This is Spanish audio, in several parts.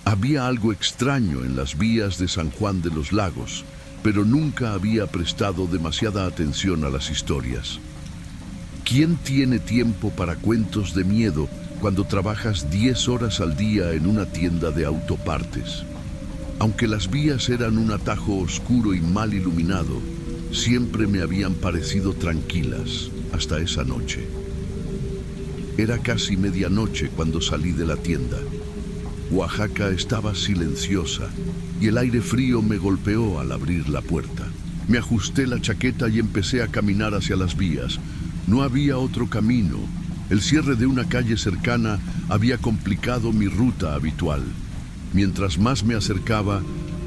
Había algo extraño en las vías de San Juan de los Lagos, pero nunca había prestado demasiada atención a las historias. ¿Quién tiene tiempo para cuentos de miedo cuando trabajas 10 horas al día en una tienda de autopartes? Aunque las vías eran un atajo oscuro y mal iluminado, siempre me habían parecido tranquilas hasta esa noche. Era casi medianoche cuando salí de la tienda. Oaxaca estaba silenciosa y el aire frío me golpeó al abrir la puerta. Me ajusté la chaqueta y empecé a caminar hacia las vías. No había otro camino. El cierre de una calle cercana había complicado mi ruta habitual. Mientras más me acercaba,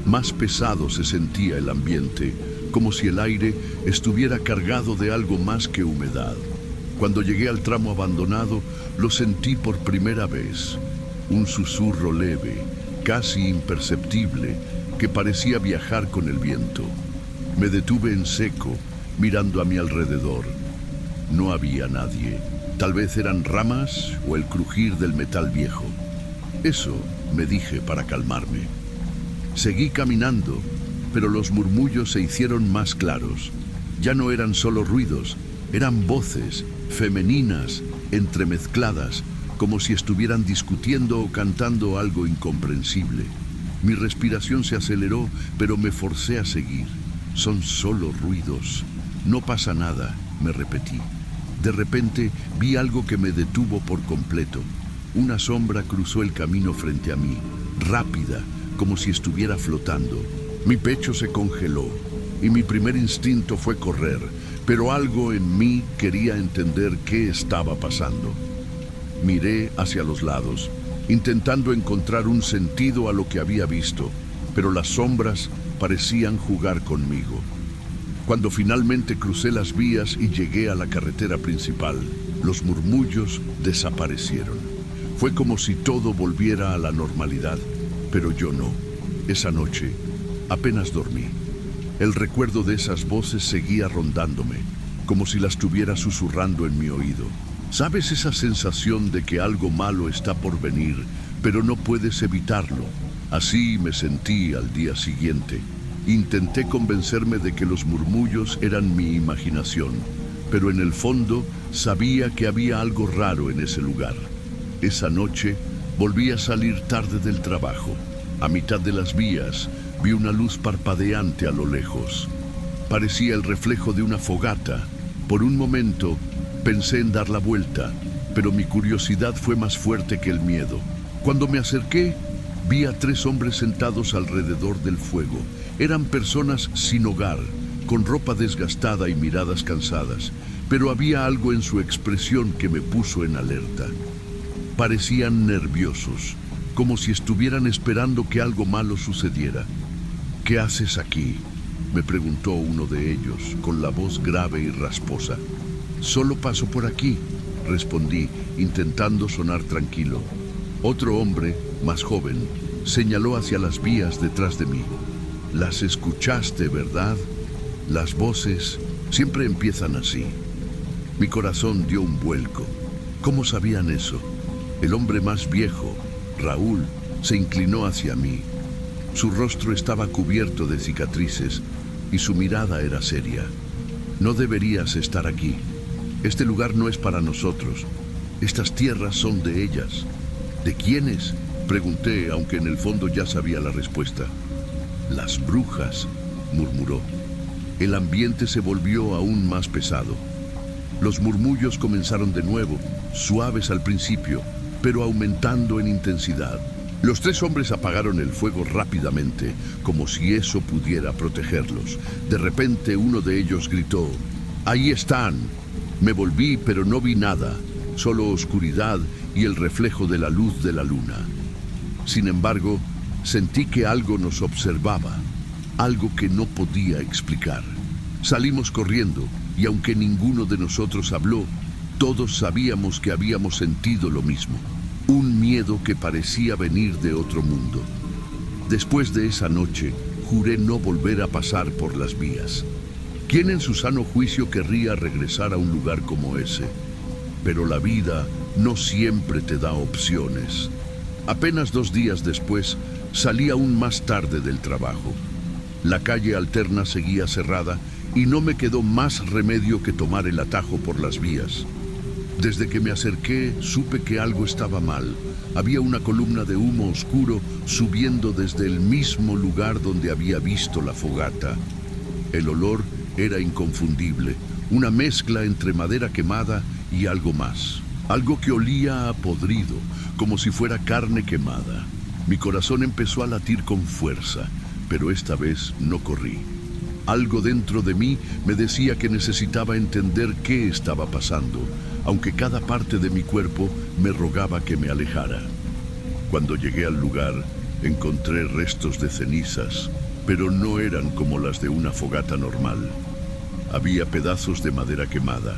más pesado se sentía el ambiente, como si el aire estuviera cargado de algo más que humedad. Cuando llegué al tramo abandonado, lo sentí por primera vez. Un susurro leve, casi imperceptible, que parecía viajar con el viento. Me detuve en seco, mirando a mi alrededor. No había nadie. Tal vez eran ramas o el crujir del metal viejo. Eso me dije para calmarme. Seguí caminando, pero los murmullos se hicieron más claros. Ya no eran solo ruidos, eran voces femeninas, entremezcladas, como si estuvieran discutiendo o cantando algo incomprensible. Mi respiración se aceleró, pero me forcé a seguir. Son solo ruidos. No pasa nada, me repetí. De repente vi algo que me detuvo por completo. Una sombra cruzó el camino frente a mí, rápida, como si estuviera flotando. Mi pecho se congeló y mi primer instinto fue correr, pero algo en mí quería entender qué estaba pasando. Miré hacia los lados, intentando encontrar un sentido a lo que había visto, pero las sombras parecían jugar conmigo. Cuando finalmente crucé las vías y llegué a la carretera principal, los murmullos desaparecieron. Fue como si todo volviera a la normalidad, pero yo no. Esa noche apenas dormí. El recuerdo de esas voces seguía rondándome, como si las tuviera susurrando en mi oído. ¿Sabes esa sensación de que algo malo está por venir, pero no puedes evitarlo? Así me sentí al día siguiente. Intenté convencerme de que los murmullos eran mi imaginación, pero en el fondo sabía que había algo raro en ese lugar. Esa noche volví a salir tarde del trabajo. A mitad de las vías vi una luz parpadeante a lo lejos. Parecía el reflejo de una fogata. Por un momento pensé en dar la vuelta, pero mi curiosidad fue más fuerte que el miedo. Cuando me acerqué, vi a 3 hombres sentados alrededor del fuego. Eran personas sin hogar, con ropa desgastada y miradas cansadas, pero había algo en su expresión que me puso en alerta. Parecían nerviosos, como si estuvieran esperando que algo malo sucediera. ¿Qué haces aquí?, me preguntó uno de ellos, con la voz grave y rasposa. Solo paso por aquí, respondí, intentando sonar tranquilo. Otro hombre, más joven, señaló hacia las vías detrás de mí. Las escuchaste, ¿verdad? Las voces siempre empiezan así. Mi corazón dio un vuelco. ¿Cómo sabían eso? El hombre más viejo, Raúl, se inclinó hacia mí. Su rostro estaba cubierto de cicatrices y su mirada era seria. No deberías estar aquí. Este lugar no es para nosotros. Estas tierras son de ellas. ¿De quiénes?, pregunté, aunque en el fondo ya sabía la respuesta. Las brujas, murmuró. El ambiente se volvió aún más pesado. Los murmullos comenzaron de nuevo, suaves al principio, pero aumentando en intensidad. Los 3 hombres apagaron el fuego rápidamente, como si eso pudiera protegerlos. De repente uno de ellos gritó: ¡ahí están! Me volví, pero no vi nada, solo oscuridad y el reflejo de la luz de la luna. Sin embargo, sentí que algo nos observaba, algo que no podía explicar. Salimos corriendo, y aunque ninguno de nosotros habló, todos sabíamos que habíamos sentido lo mismo. Un miedo que parecía venir de otro mundo. Después de esa noche, juré no volver a pasar por las vías. ¿Quién en su sano juicio querría regresar a un lugar como ese? Pero la vida no siempre te da opciones. Apenas 2 días después, salí aún más tarde del trabajo. La calle alterna seguía cerrada y no me quedó más remedio que tomar el atajo por las vías. Desde que me acerqué, supe que algo estaba mal. Había una columna de humo oscuro subiendo desde el mismo lugar donde había visto la fogata. El olor era inconfundible, una mezcla entre madera quemada y algo más. Algo que olía a podrido, como si fuera carne quemada. Mi corazón empezó a latir con fuerza, pero esta vez no corrí. Algo dentro de mí me decía que necesitaba entender qué estaba pasando, aunque cada parte de mi cuerpo me rogaba que me alejara. Cuando llegué al lugar, encontré restos de cenizas, pero no eran como las de una fogata normal. Había pedazos de madera quemada,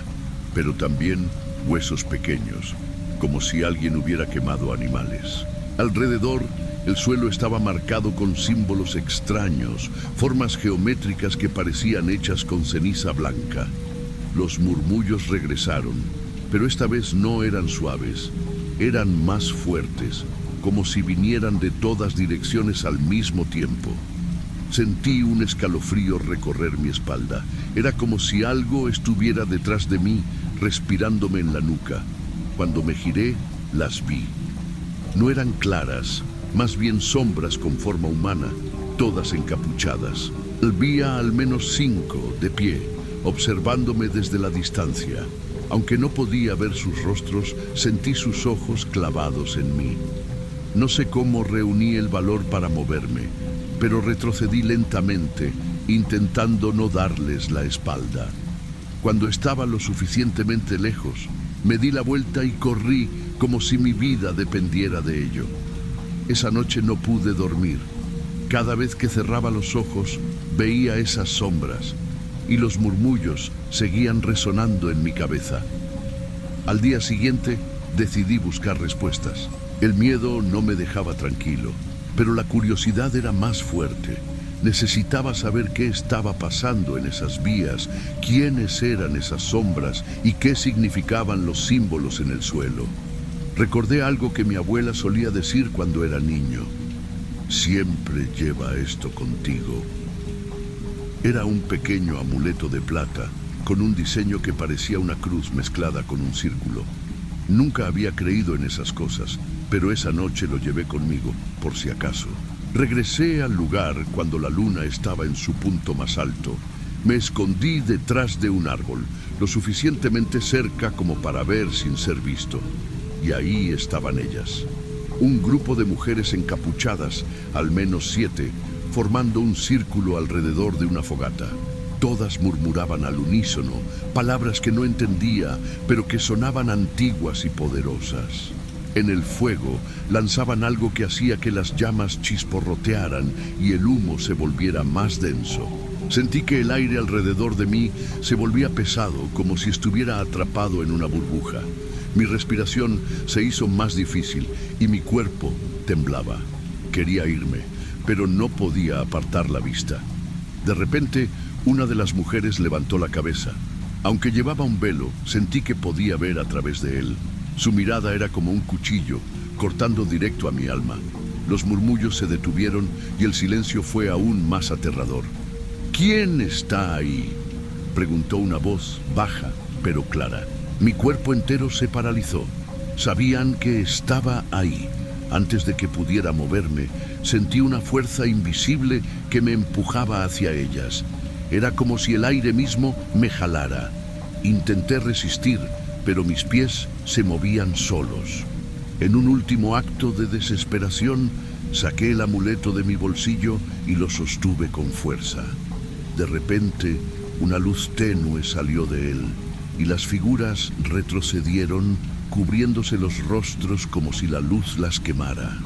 pero también huesos pequeños, como si alguien hubiera quemado animales. Alrededor, el suelo estaba marcado con símbolos extraños, formas geométricas que parecían hechas con ceniza blanca. Los murmullos regresaron, pero esta vez no eran suaves, eran más fuertes, como si vinieran de todas direcciones al mismo tiempo. Sentí un escalofrío recorrer mi espalda. Era como si algo estuviera detrás de mí, respirándome en la nuca. Cuando me giré, las vi. No eran claras, más bien sombras con forma humana, todas encapuchadas. Vi a al menos 5 de pie, observándome desde la distancia. Aunque no podía ver sus rostros, sentí sus ojos clavados en mí. No sé cómo reuní el valor para moverme, pero retrocedí lentamente, intentando no darles la espalda. Cuando estaba lo suficientemente lejos, me di la vuelta y corrí como si mi vida dependiera de ello. Esa noche no pude dormir. Cada vez que cerraba los ojos, veía esas sombras y los murmullos seguían resonando en mi cabeza. Al día siguiente, decidí buscar respuestas. El miedo no me dejaba tranquilo, pero la curiosidad era más fuerte. Necesitaba saber qué estaba pasando en esas vías, quiénes eran esas sombras y qué significaban los símbolos en el suelo. Recordé algo que mi abuela solía decir cuando era niño. Siempre lleva esto contigo. Era un pequeño amuleto de plata, con un diseño que parecía una cruz mezclada con un círculo. Nunca había creído en esas cosas, pero esa noche lo llevé conmigo, por si acaso. Regresé al lugar cuando la luna estaba en su punto más alto. Me escondí detrás de un árbol, lo suficientemente cerca como para ver sin ser visto. Y ahí estaban ellas. Un grupo de mujeres encapuchadas, al menos 7, formando un círculo alrededor de una fogata. Todas murmuraban al unísono, palabras que no entendía, pero que sonaban antiguas y poderosas. En el fuego lanzaban algo que hacía que las llamas chisporrotearan y el humo se volviera más denso. Sentí que el aire alrededor de mí se volvía pesado, como si estuviera atrapado en una burbuja. Mi respiración se hizo más difícil y mi cuerpo temblaba. Quería irme, pero no podía apartar la vista. De repente, una de las mujeres levantó la cabeza. Aunque llevaba un velo, sentí que podía ver a través de él. Su mirada era como un cuchillo, cortando directo a mi alma. Los murmullos se detuvieron y el silencio fue aún más aterrador. ¿Quién está ahí?, preguntó una voz baja, pero clara. Mi cuerpo entero se paralizó. Sabían que estaba ahí. Antes de que pudiera moverme, sentí una fuerza invisible que me empujaba hacia ellas. Era como si el aire mismo me jalara. Intenté resistir, pero mis pies se movían solos. En un último acto de desesperación, saqué el amuleto de mi bolsillo y lo sostuve con fuerza. De repente, una luz tenue salió de él, y las figuras retrocedieron, cubriéndose los rostros como si la luz las quemara.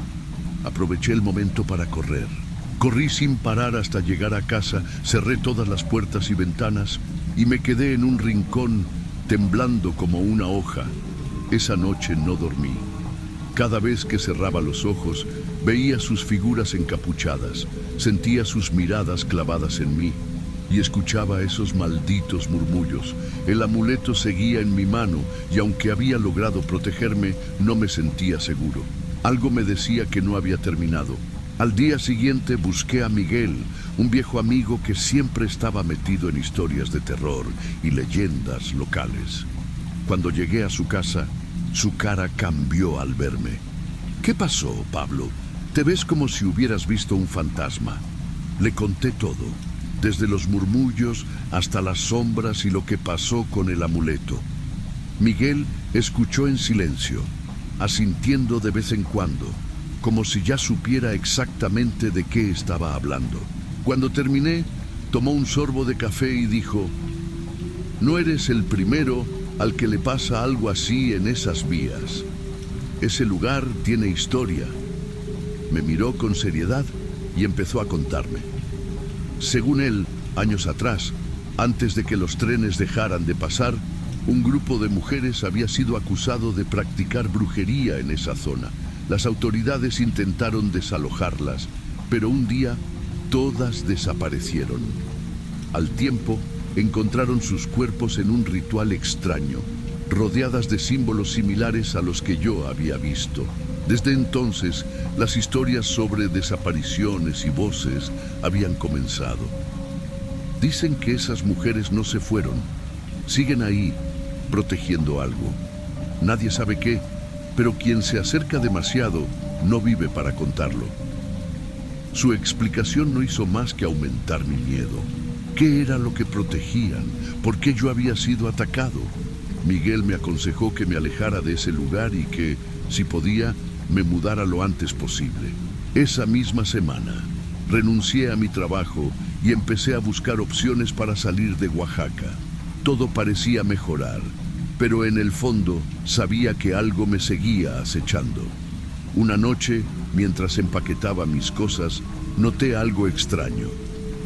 Aproveché el momento para correr. Corrí sin parar hasta llegar a casa, cerré todas las puertas y ventanas, y me quedé en un rincón, temblando como una hoja. Esa noche no dormí. Cada vez que cerraba los ojos, veía sus figuras encapuchadas, sentía sus miradas clavadas en mí y escuchaba esos malditos murmullos. El amuleto seguía en mi mano y aunque había logrado protegerme, no me sentía seguro. Algo me decía que no había terminado. Al día siguiente busqué a Miguel, un viejo amigo que siempre estaba metido en historias de terror y leyendas locales. Cuando llegué a su casa, su cara cambió al verme. ¿Qué pasó, Pablo? Te ves como si hubieras visto un fantasma. Le conté todo, desde los murmullos hasta las sombras y lo que pasó con el amuleto. Miguel escuchó en silencio, asintiendo de vez en cuando, como si ya supiera exactamente de qué estaba hablando. Cuando terminé, tomó un sorbo de café y dijo: «No eres el primero al que le pasa algo así en esas vías. Ese lugar tiene historia». Me miró con seriedad y empezó a contarme. Según él, años atrás, antes de que los trenes dejaran de pasar, un grupo de mujeres había sido acusado de practicar brujería en esa zona. Las autoridades intentaron desalojarlas, pero un día todas desaparecieron. Al tiempo, encontraron sus cuerpos en un ritual extraño, rodeadas de símbolos similares a los que yo había visto. Desde entonces, las historias sobre desapariciones y voces habían comenzado. Dicen que esas mujeres no se fueron, siguen ahí, protegiendo algo. Nadie sabe qué, pero quien se acerca demasiado no vive para contarlo. Su explicación no hizo más que aumentar mi miedo. ¿Qué era lo que protegían? ¿Por qué yo había sido atacado? Miguel me aconsejó que me alejara de ese lugar y que, si podía, me mudara lo antes posible. Esa misma semana, renuncié a mi trabajo y empecé a buscar opciones para salir de Oaxaca. Todo parecía mejorar, pero en el fondo sabía que algo me seguía acechando. Una noche, mientras empaquetaba mis cosas, noté algo extraño.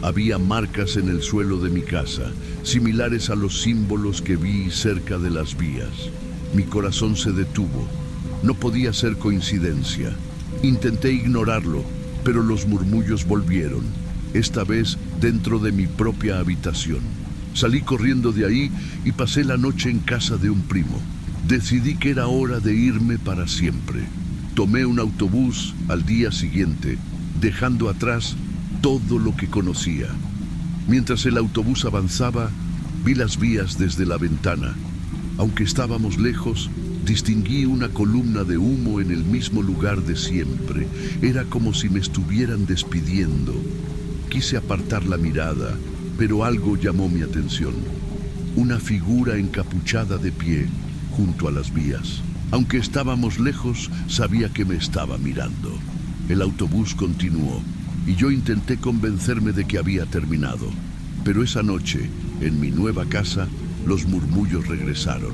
Había marcas en el suelo de mi casa, similares a los símbolos que vi cerca de las vías. Mi corazón se detuvo. No podía ser coincidencia. Intenté ignorarlo, pero los murmullos volvieron, esta vez dentro de mi propia habitación. Salí corriendo de ahí y pasé la noche en casa de un primo. Decidí que era hora de irme para siempre. Tomé un autobús al día siguiente, dejando atrás todo lo que conocía. Mientras el autobús avanzaba, vi las vías desde la ventana. Aunque estábamos lejos, distinguí una columna de humo en el mismo lugar de siempre. Era como si me estuvieran despidiendo. Quise apartar la mirada, pero algo llamó mi atención. Una figura encapuchada de pie, junto a las vías. Aunque estábamos lejos, sabía que me estaba mirando. El autobús continuó, y yo intenté convencerme de que había terminado. Pero esa noche, en mi nueva casa, los murmullos regresaron.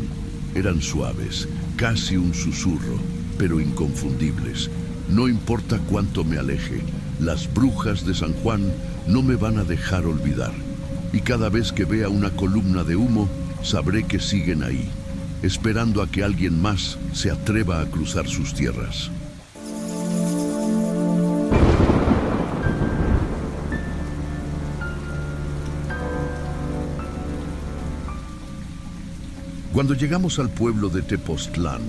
Eran suaves, casi un susurro, pero inconfundibles. No importa cuánto me aleje, las brujas de San Juan no me van a dejar olvidar. Y cada vez que vea una columna de humo, sabré que siguen ahí, esperando a que alguien más se atreva a cruzar sus tierras. Cuando llegamos al pueblo de Tepoztlán,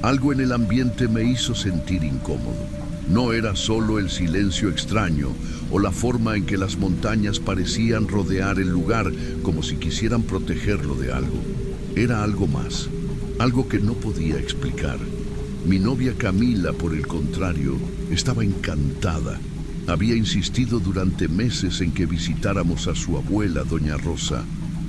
algo en el ambiente me hizo sentir incómodo. No era solo el silencio extraño o la forma en que las montañas parecían rodear el lugar como si quisieran protegerlo de algo. Era algo más, algo que no podía explicar. Mi novia Camila, por el contrario, estaba encantada. Había insistido durante meses en que visitáramos a su abuela, Doña Rosa,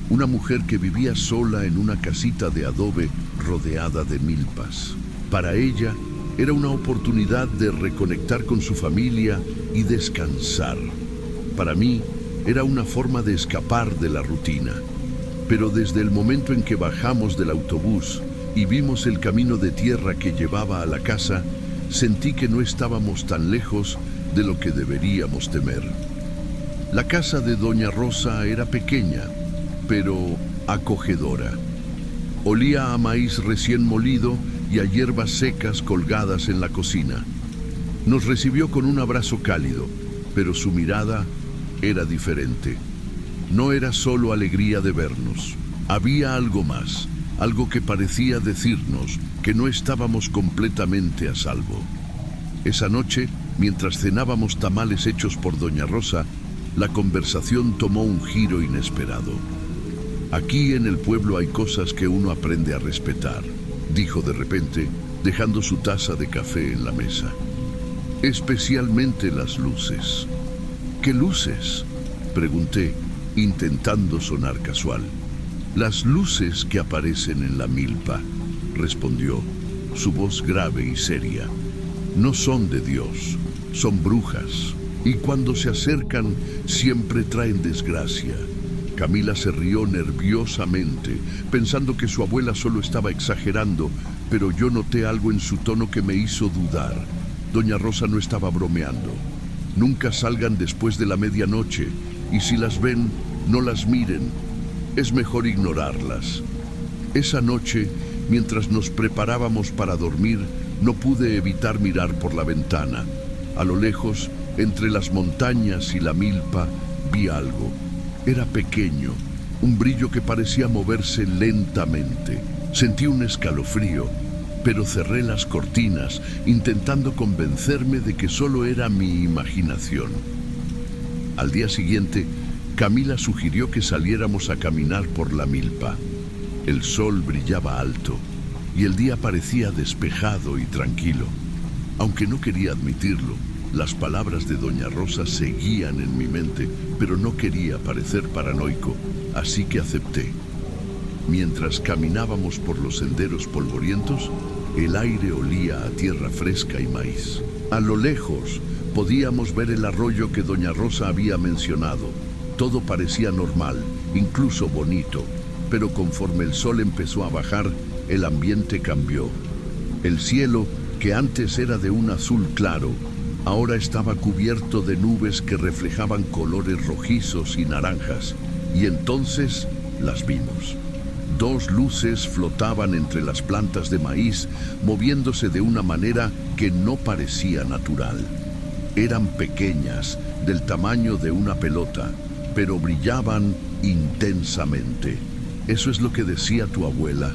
una mujer que vivía sola en una casita de adobe rodeada de milpas. Para ella, era una oportunidad de reconectar con su familia y descansar. Para mí, era una forma de escapar de la rutina. Pero desde el momento en que bajamos del autobús y vimos el camino de tierra que llevaba a la casa, sentí que no estábamos tan lejos de lo que deberíamos temer. La casa de Doña Rosa era pequeña, pero acogedora. Olía a maíz recién molido y a hierbas secas colgadas en la cocina. Nos recibió con un abrazo cálido, pero su mirada era diferente. No era solo alegría de vernos. Había algo más, algo que parecía decirnos que no estábamos completamente a salvo. Esa noche, mientras cenábamos tamales hechos por doña Rosa, la conversación tomó un giro inesperado. Aquí en el pueblo hay cosas que uno aprende a respetar, dijo de repente, dejando su taza de café en la mesa. Especialmente las luces. ¿Qué luces?, pregunté, intentando sonar casual. Las luces que aparecen en la milpa, respondió, su voz grave y seria. No son de Dios, son brujas, y cuando se acercan siempre traen desgracia. Camila se rió nerviosamente, pensando que su abuela solo estaba exagerando, pero yo noté algo en su tono que me hizo dudar. Doña Rosa no estaba bromeando. Nunca salgan después de la medianoche, y si las ven, no las miren. Es mejor ignorarlas. Esa noche, mientras nos preparábamos para dormir, no pude evitar mirar por la ventana. A lo lejos, entre las montañas y la milpa, vi algo. Era pequeño, un brillo que parecía moverse lentamente. Sentí un escalofrío, pero cerré las cortinas, intentando convencerme de que solo era mi imaginación. Al día siguiente, Camila sugirió que saliéramos a caminar por la milpa. El sol brillaba alto y el día parecía despejado y tranquilo. Aunque no quería admitirlo, las palabras de doña Rosa seguían en mi mente, pero no quería parecer paranoico, así que acepté. Mientras caminábamos por los senderos polvorientos, el aire olía a tierra fresca y maíz. A lo lejos podíamos ver el arroyo que doña Rosa había mencionado. Todo parecía normal, incluso bonito, pero conforme el sol empezó a bajar, el ambiente cambió. El cielo, que antes era de un azul claro, ahora estaba cubierto de nubes que reflejaban colores rojizos y naranjas, y entonces las vimos. Dos luces flotaban entre las plantas de maíz, moviéndose de una manera que no parecía natural. Eran pequeñas, del tamaño de una pelota, pero brillaban intensamente. ¿Eso es lo que decía tu abuela?,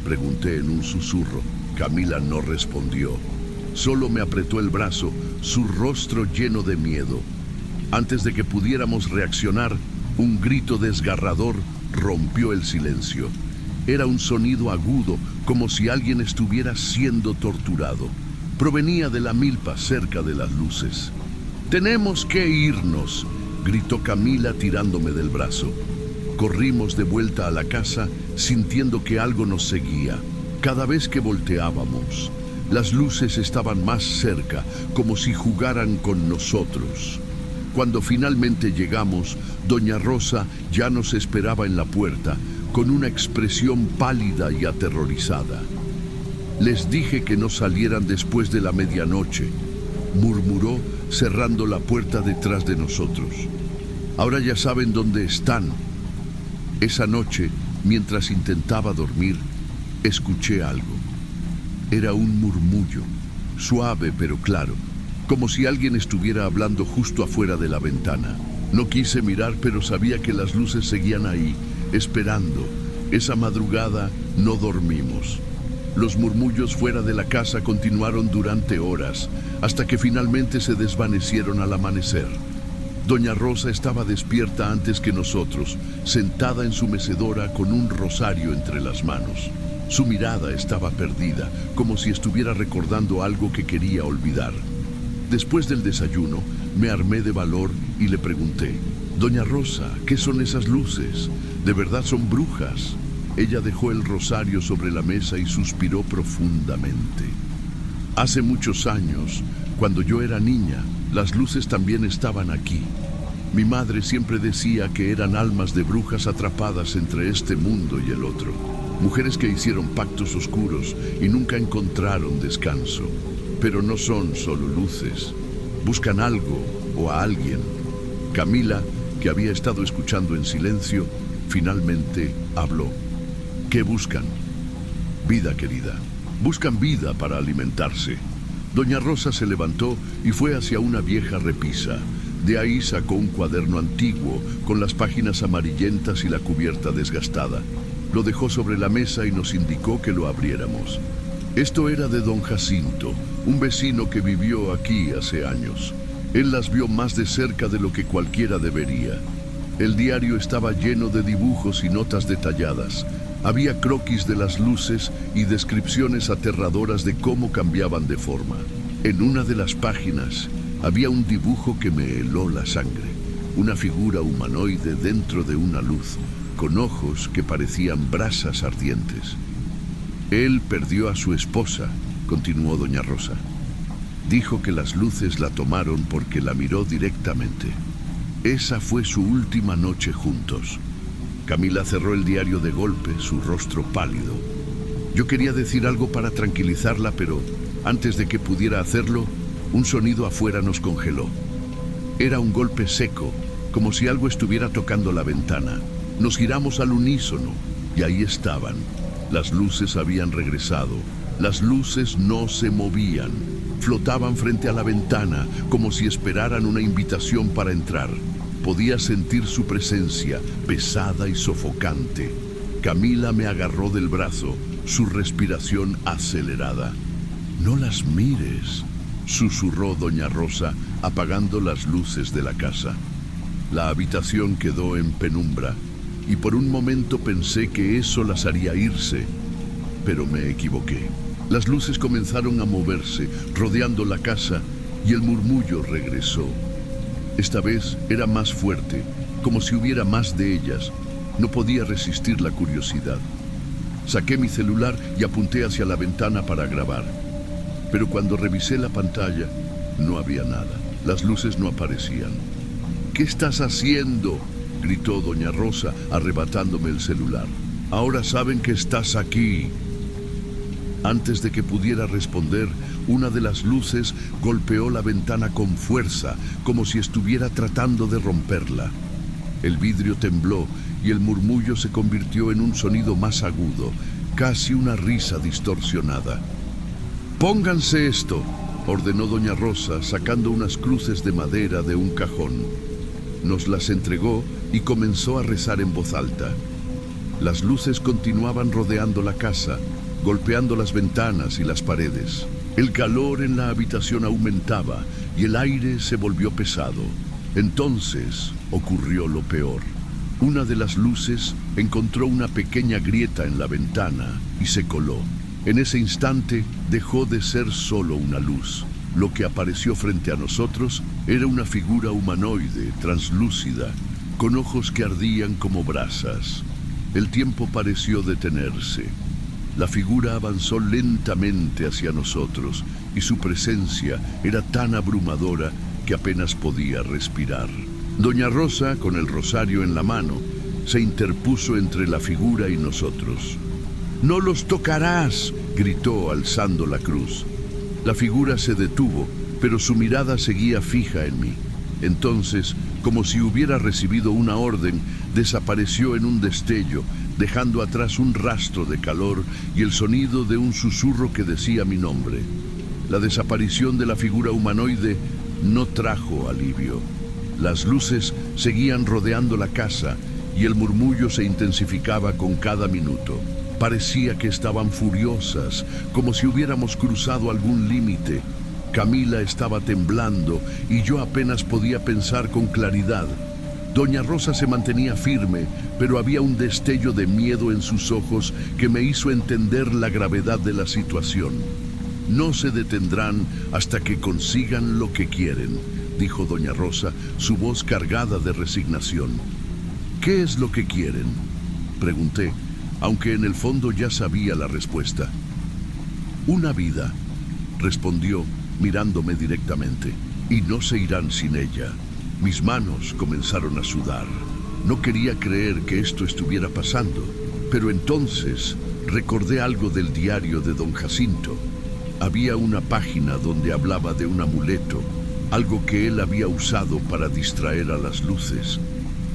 pregunté en un susurro. Camila no respondió. Solo me apretó el brazo, su rostro lleno de miedo. Antes de que pudiéramos reaccionar, un grito desgarrador rompió el silencio. Era un sonido agudo, como si alguien estuviera siendo torturado. Provenía de la milpa cerca de las luces. «¡Tenemos que irnos!», gritó Camila tirándome del brazo. Corrimos de vuelta a la casa, sintiendo que algo nos seguía. Cada vez que volteábamos, las luces estaban más cerca, como si jugaran con nosotros. Cuando finalmente llegamos, doña Rosa ya nos esperaba en la puerta, con una expresión pálida y aterrorizada. «Les dije que no salieran después de la medianoche», murmuró, cerrando la puerta detrás de nosotros. «Ahora ya saben dónde están». Esa noche, mientras intentaba dormir, escuché algo. Era un murmullo, suave pero claro, como si alguien estuviera hablando justo afuera de la ventana. No quise mirar, pero sabía que las luces seguían ahí, esperando. Esa madrugada no dormimos. Los murmullos fuera de la casa continuaron durante horas, hasta que finalmente se desvanecieron al amanecer. Doña Rosa estaba despierta antes que nosotros, sentada en su mecedora con un rosario entre las manos. Su mirada estaba perdida, como si estuviera recordando algo que quería olvidar. Después del desayuno, me armé de valor y le pregunté: «Doña Rosa, ¿qué son esas luces? ¿De verdad son brujas?». Ella dejó el rosario sobre la mesa y suspiró profundamente. «Hace muchos años, cuando yo era niña, las luces también estaban aquí. Mi madre siempre decía que eran almas de brujas atrapadas entre este mundo y el otro. Mujeres que hicieron pactos oscuros y nunca encontraron descanso. Pero no son solo luces. Buscan algo o a alguien». Camila, que había estado escuchando en silencio, finalmente habló. «¿Qué buscan?». «Vida, querida. Buscan vida para alimentarse». Doña Rosa se levantó y fue hacia una vieja repisa. De ahí sacó un cuaderno antiguo, con las páginas amarillentas y la cubierta desgastada. Lo dejó sobre la mesa y nos indicó que lo abriéramos. Esto era de don Jacinto, un vecino que vivió aquí hace años. Él las vio más de cerca de lo que cualquiera debería. El diario estaba lleno de dibujos y notas detalladas. Había croquis de las luces y descripciones aterradoras de cómo cambiaban de forma. En una de las páginas había un dibujo que me heló la sangre. Una figura humanoide dentro de una luz, con ojos que parecían brasas ardientes. Él perdió a su esposa, continuó doña Rosa. Dijo que las luces la tomaron porque la miró directamente. Esa fue su última noche juntos. Camila cerró el diario de golpe, su rostro pálido. Yo quería decir algo para tranquilizarla, pero antes de que pudiera hacerlo, un sonido afuera nos congeló. Era un golpe seco, como si algo estuviera tocando la ventana. Nos giramos al unísono y ahí estaban. Las luces habían regresado. Las luces no se movían. Flotaban frente a la ventana, como si esperaran una invitación para entrar. Podía sentir su presencia, pesada y sofocante. Camila me agarró del brazo, su respiración acelerada. «No las mires», susurró doña Rosa, apagando las luces de la casa. La habitación quedó en penumbra, y por un momento pensé que eso las haría irse, pero me equivoqué. Las luces comenzaron a moverse, rodeando la casa, y el murmullo regresó. Esta vez era más fuerte, como si hubiera más de ellas. No podía resistir la curiosidad. Saqué mi celular y apunté hacia la ventana para grabar. Pero cuando revisé la pantalla, no había nada. Las luces no aparecían. «¿Qué estás haciendo?», gritó doña Rosa, arrebatándome el celular. «Ahora saben que estás aquí». Antes de que pudiera responder, una de las luces golpeó la ventana con fuerza, como si estuviera tratando de romperla. El vidrio tembló y el murmullo se convirtió en un sonido más agudo, casi una risa distorsionada. «Pónganse esto», ordenó doña Rosa, sacando unas cruces de madera de un cajón. Nos las entregó y comenzó a rezar en voz alta. Las luces continuaban rodeando la casa, golpeando las ventanas y las paredes. El calor en la habitación aumentaba y el aire se volvió pesado. Entonces ocurrió lo peor. Una de las luces encontró una pequeña grieta en la ventana y se coló. En ese instante dejó de ser solo una luz. Lo que apareció frente a nosotros era una figura humanoide, translúcida, con ojos que ardían como brasas. El tiempo pareció detenerse. La figura avanzó lentamente hacia nosotros y su presencia era tan abrumadora que apenas podía respirar. Doña Rosa, con el rosario en la mano, se interpuso entre la figura y nosotros. «¡No los tocarás!», gritó alzando la cruz. La figura se detuvo, pero su mirada seguía fija en mí. Entonces, como si hubiera recibido una orden, desapareció en un destello, dejando atrás un rastro de calor y el sonido de un susurro que decía mi nombre. La desaparición de la figura humanoide no trajo alivio. Las luces seguían rodeando la casa y el murmullo se intensificaba con cada minuto. Parecía que estaban furiosas, como si hubiéramos cruzado algún límite. Camila estaba temblando y yo apenas podía pensar con claridad. Doña Rosa se mantenía firme, pero había un destello de miedo en sus ojos que me hizo entender la gravedad de la situación. «No se detendrán hasta que consigan lo que quieren», dijo doña Rosa, su voz cargada de resignación. «¿Qué es lo que quieren?», pregunté, aunque en el fondo ya sabía la respuesta. «Una vida», respondió, mirándome directamente, «y no se irán sin ella». Mis manos comenzaron a sudar. No quería creer que esto estuviera pasando, pero entonces recordé algo del diario de don Jacinto. Había una página donde hablaba de un amuleto, algo que él había usado para distraer a las luces.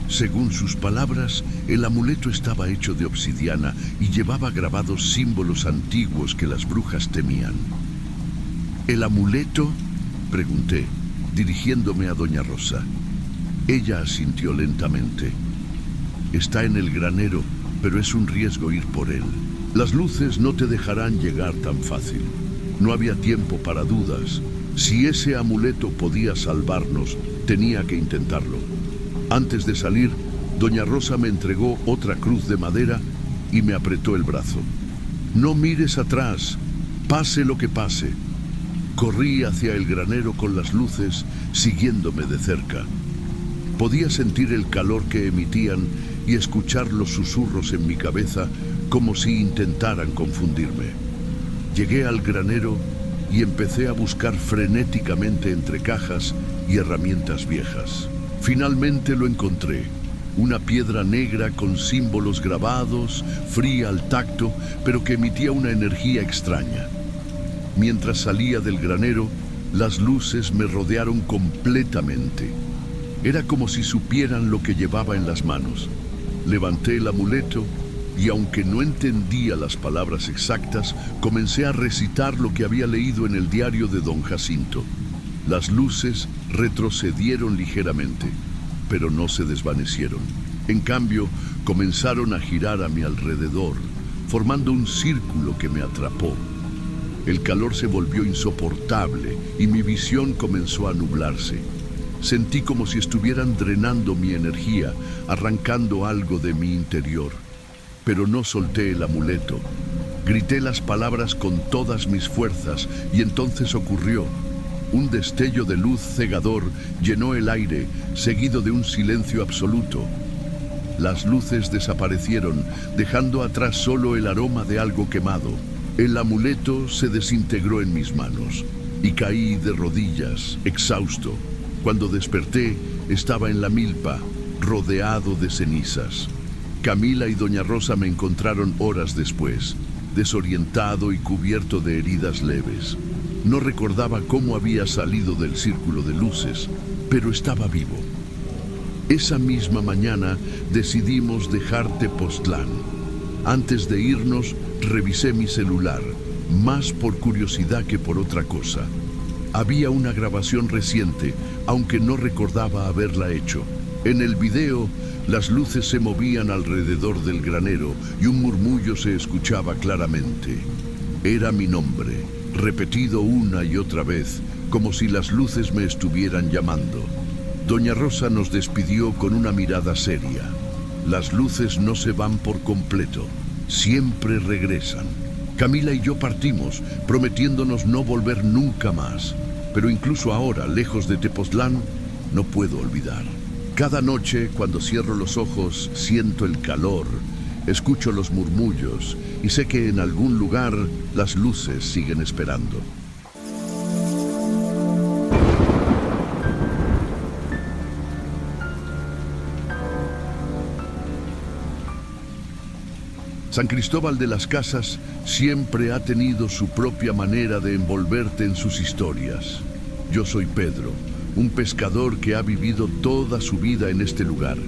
Según sus palabras, el amuleto estaba hecho de obsidiana y llevaba grabados símbolos antiguos que las brujas temían. «¿El amuleto?», pregunté, dirigiéndome a doña Rosa. Ella asintió lentamente. «Está en el granero, pero es un riesgo ir por él. Las luces no te dejarán llegar tan fácil. No había tiempo para dudas. Si ese amuleto podía salvarnos, tenía que intentarlo. Antes de salir, doña Rosa me entregó otra cruz de madera y me apretó el brazo. No mires atrás, pase lo que pase. Corrí hacia el granero con las luces, siguiéndome de cerca. Podía sentir el calor que emitían y escuchar los susurros en mi cabeza como si intentaran confundirme. Llegué al granero y empecé a buscar frenéticamente entre cajas y herramientas viejas. Finalmente lo encontré. Una piedra negra con símbolos grabados, fría al tacto, pero que emitía una energía extraña. Mientras salía del granero, las luces me rodearon completamente. Era como si supieran lo que llevaba en las manos. Levanté el amuleto y, aunque no entendía las palabras exactas, comencé a recitar lo que había leído en el diario de don Jacinto. Las luces retrocedieron ligeramente, pero no se desvanecieron. En cambio, comenzaron a girar a mi alrededor, formando un círculo que me atrapó. El calor se volvió insoportable y mi visión comenzó a nublarse. Sentí como si estuvieran drenando mi energía, arrancando algo de mi interior. Pero no solté el amuleto. Grité las palabras con todas mis fuerzas y entonces ocurrió. Un destello de luz cegador llenó el aire, seguido de un silencio absoluto. Las luces desaparecieron, dejando atrás solo el aroma de algo quemado. El amuleto se desintegró en mis manos y caí de rodillas, exhausto. Cuando desperté, estaba en la milpa, rodeado de cenizas. Camila y doña Rosa me encontraron horas después, desorientado y cubierto de heridas leves. No recordaba cómo había salido del círculo de luces, pero estaba vivo. Esa misma mañana decidimos dejar Tepoztlán. Antes de irnos, revisé mi celular, más por curiosidad que por otra cosa. Había una grabación reciente, aunque no recordaba haberla hecho. En el video, las luces se movían alrededor del granero y un murmullo se escuchaba claramente. Era mi nombre, repetido una y otra vez, como si las luces me estuvieran llamando. Doña Rosa nos despidió con una mirada seria. Las luces no se van por completo, siempre regresan. Camila y yo partimos, prometiéndonos no volver nunca más. Pero incluso ahora, lejos de Tepoztlán, no puedo olvidar. Cada noche, cuando cierro los ojos, siento el calor, escucho los murmullos y sé que en algún lugar las luces siguen esperando. San Cristóbal de las Casas siempre ha tenido su propia manera de envolverte en sus historias. Yo soy Pedro, un pescador que ha vivido toda su vida en este lugar.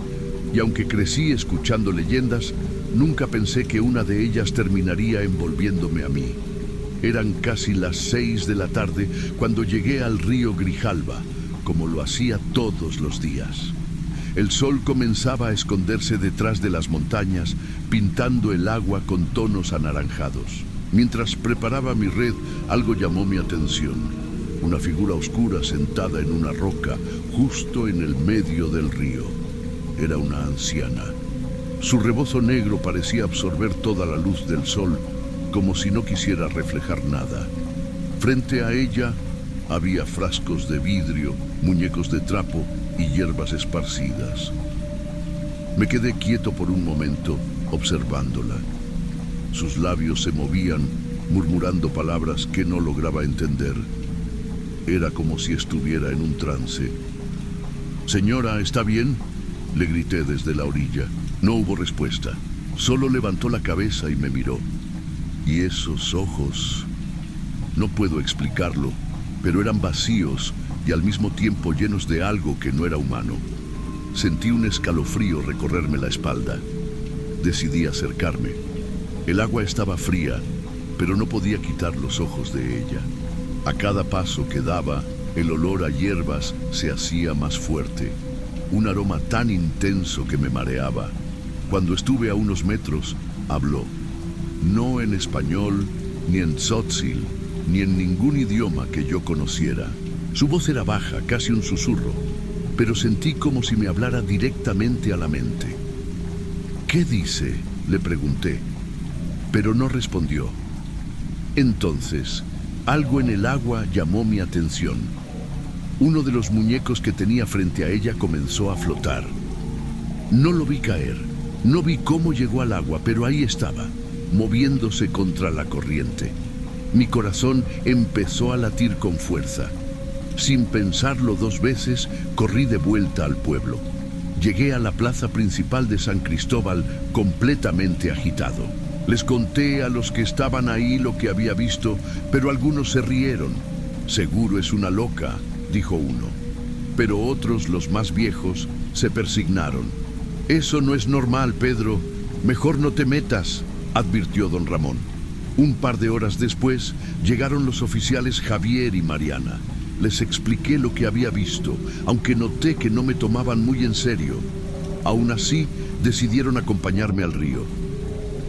Y aunque crecí escuchando leyendas, nunca pensé que una de ellas terminaría envolviéndome a mí. Eran casi las 6 de la tarde cuando llegué al río Grijalba, como lo hacía todos los días. El sol comenzaba a esconderse detrás de las montañas, pintando el agua con tonos anaranjados. Mientras preparaba mi red, algo llamó mi atención. Una figura oscura sentada en una roca, justo en el medio del río. Era una anciana. Su rebozo negro parecía absorber toda la luz del sol, como si no quisiera reflejar nada. Frente a ella había frascos de vidrio, muñecos de trapo y hierbas esparcidas. Me quedé quieto por un momento, observándola. Sus labios se movían, murmurando palabras que no lograba entender. Era como si estuviera en un trance. «Señora, ¿está bien?», le grité desde la orilla. No hubo respuesta. Solo levantó la cabeza y me miró. Y esos ojos... No puedo explicarlo, pero eran vacíos y al mismo tiempo llenos de algo que no era humano. Sentí un escalofrío recorrerme la espalda. Decidí acercarme. El agua estaba fría, pero no podía quitar los ojos de ella. A cada paso que daba, el olor a hierbas se hacía más fuerte. Un aroma tan intenso que me mareaba. Cuando estuve a unos metros, habló. no en español, ni en tzotzil, ni en ningún idioma que yo conociera. Su voz era baja, casi un susurro, pero sentí como si me hablara directamente a la mente. ¿Qué dice?, le pregunté, pero no respondió. Entonces, algo en el agua llamó mi atención. Uno de los muñecos que tenía frente a ella comenzó a flotar. No lo vi caer, no vi cómo llegó al agua, pero ahí estaba, moviéndose contra la corriente. Mi corazón empezó a latir con fuerza. Sin pensarlo dos veces, corrí de vuelta al pueblo. Llegué a la plaza principal de San Cristóbal completamente agitado. Les conté a los que estaban ahí lo que había visto, pero algunos se rieron. «Seguro es una loca», dijo uno. Pero otros, los más viejos, se persignaron. «Eso no es normal, Pedro. Mejor no te metas», advirtió don Ramón. Un par de horas después, llegaron los oficiales Javier y Mariana. Les expliqué lo que había visto, aunque noté que no me tomaban muy en serio. Aún así, decidieron acompañarme al río.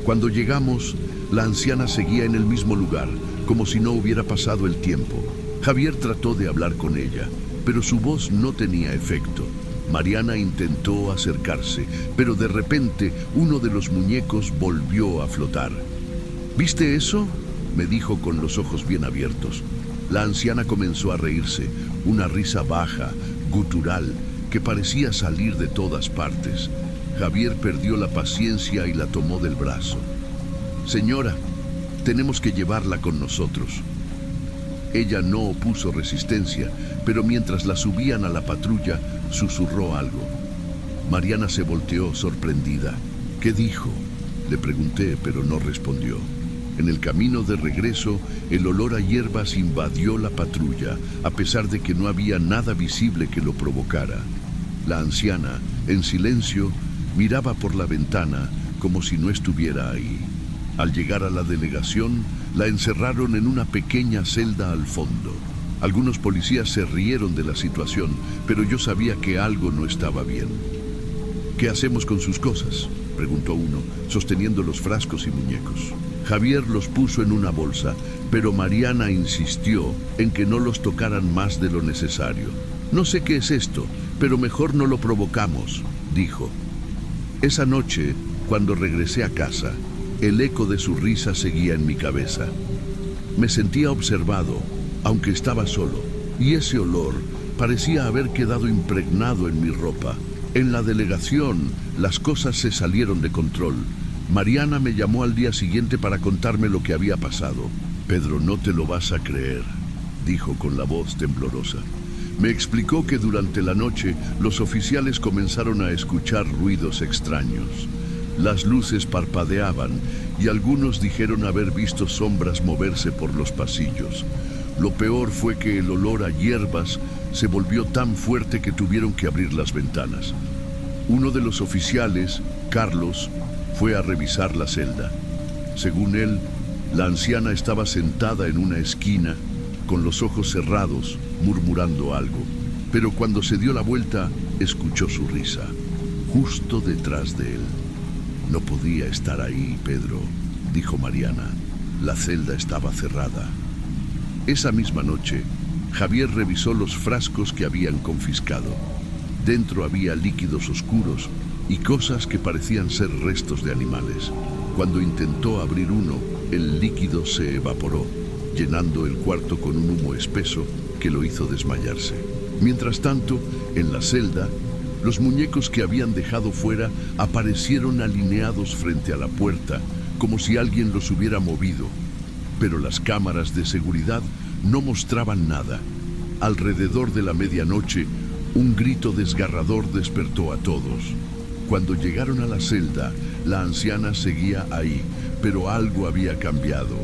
Cuando llegamos, la anciana seguía en el mismo lugar, como si no hubiera pasado el tiempo. Javier trató de hablar con ella, pero su voz no tenía efecto. Mariana intentó acercarse, pero de repente uno de los muñecos volvió a flotar. «¿Viste eso?», me dijo con los ojos bien abiertos. La anciana comenzó a reírse, una risa baja, gutural, que parecía salir de todas partes. Javier perdió la paciencia y la tomó del brazo. «Señora, tenemos que llevarla con nosotros». Ella no opuso resistencia, pero mientras la subían a la patrulla, susurró algo. Mariana se volteó sorprendida. «¿Qué dijo?», le pregunté, pero no respondió. En el camino de regreso, el olor a hierbas invadió la patrulla, a pesar de que no había nada visible que lo provocara. La anciana, en silencio, miraba por la ventana como si no estuviera ahí. Al llegar a la delegación, la encerraron en una pequeña celda al fondo. Algunos policías se rieron de la situación, pero yo sabía que algo no estaba bien. «¿Qué hacemos con sus cosas?», preguntó uno, sosteniendo los frascos y muñecos. Javier los puso en una bolsa, pero Mariana insistió en que no los tocaran más de lo necesario. «No sé qué es esto, pero mejor no lo provocamos», dijo. Esa noche, cuando regresé a casa, el eco de su risa seguía en mi cabeza. Me sentía observado, aunque estaba solo, y ese olor parecía haber quedado impregnado en mi ropa. En la delegación, las cosas se salieron de control. Mariana me llamó al día siguiente para contarme lo que había pasado. «Pedro, no te lo vas a creer», dijo con la voz temblorosa. Me explicó que durante la noche los oficiales comenzaron a escuchar ruidos extraños. Las luces parpadeaban y algunos dijeron haber visto sombras moverse por los pasillos. Lo peor fue que el olor a hierbas se volvió tan fuerte que tuvieron que abrir las ventanas. Uno de los oficiales, Carlos, fue a revisar la celda. Según él, la anciana estaba sentada en una esquina, con los ojos cerrados, murmurando algo. Pero cuando se dio la vuelta, escuchó su risa, justo detrás de él. «No podía estar ahí, Pedro», dijo Mariana. «La celda estaba cerrada». Esa misma noche, Javier revisó los frascos que habían confiscado. Dentro había líquidos oscuros y cosas que parecían ser restos de animales. Cuando intentó abrir uno, el líquido se evaporó, llenando el cuarto con un humo espeso que lo hizo desmayarse. Mientras tanto, en la celda, los muñecos que habían dejado fuera aparecieron alineados frente a la puerta, como si alguien los hubiera movido. Pero las cámaras de seguridad no mostraban nada. Alrededor de la medianoche, un grito desgarrador despertó a todos. Cuando llegaron a la celda, la anciana seguía ahí, pero algo había cambiado.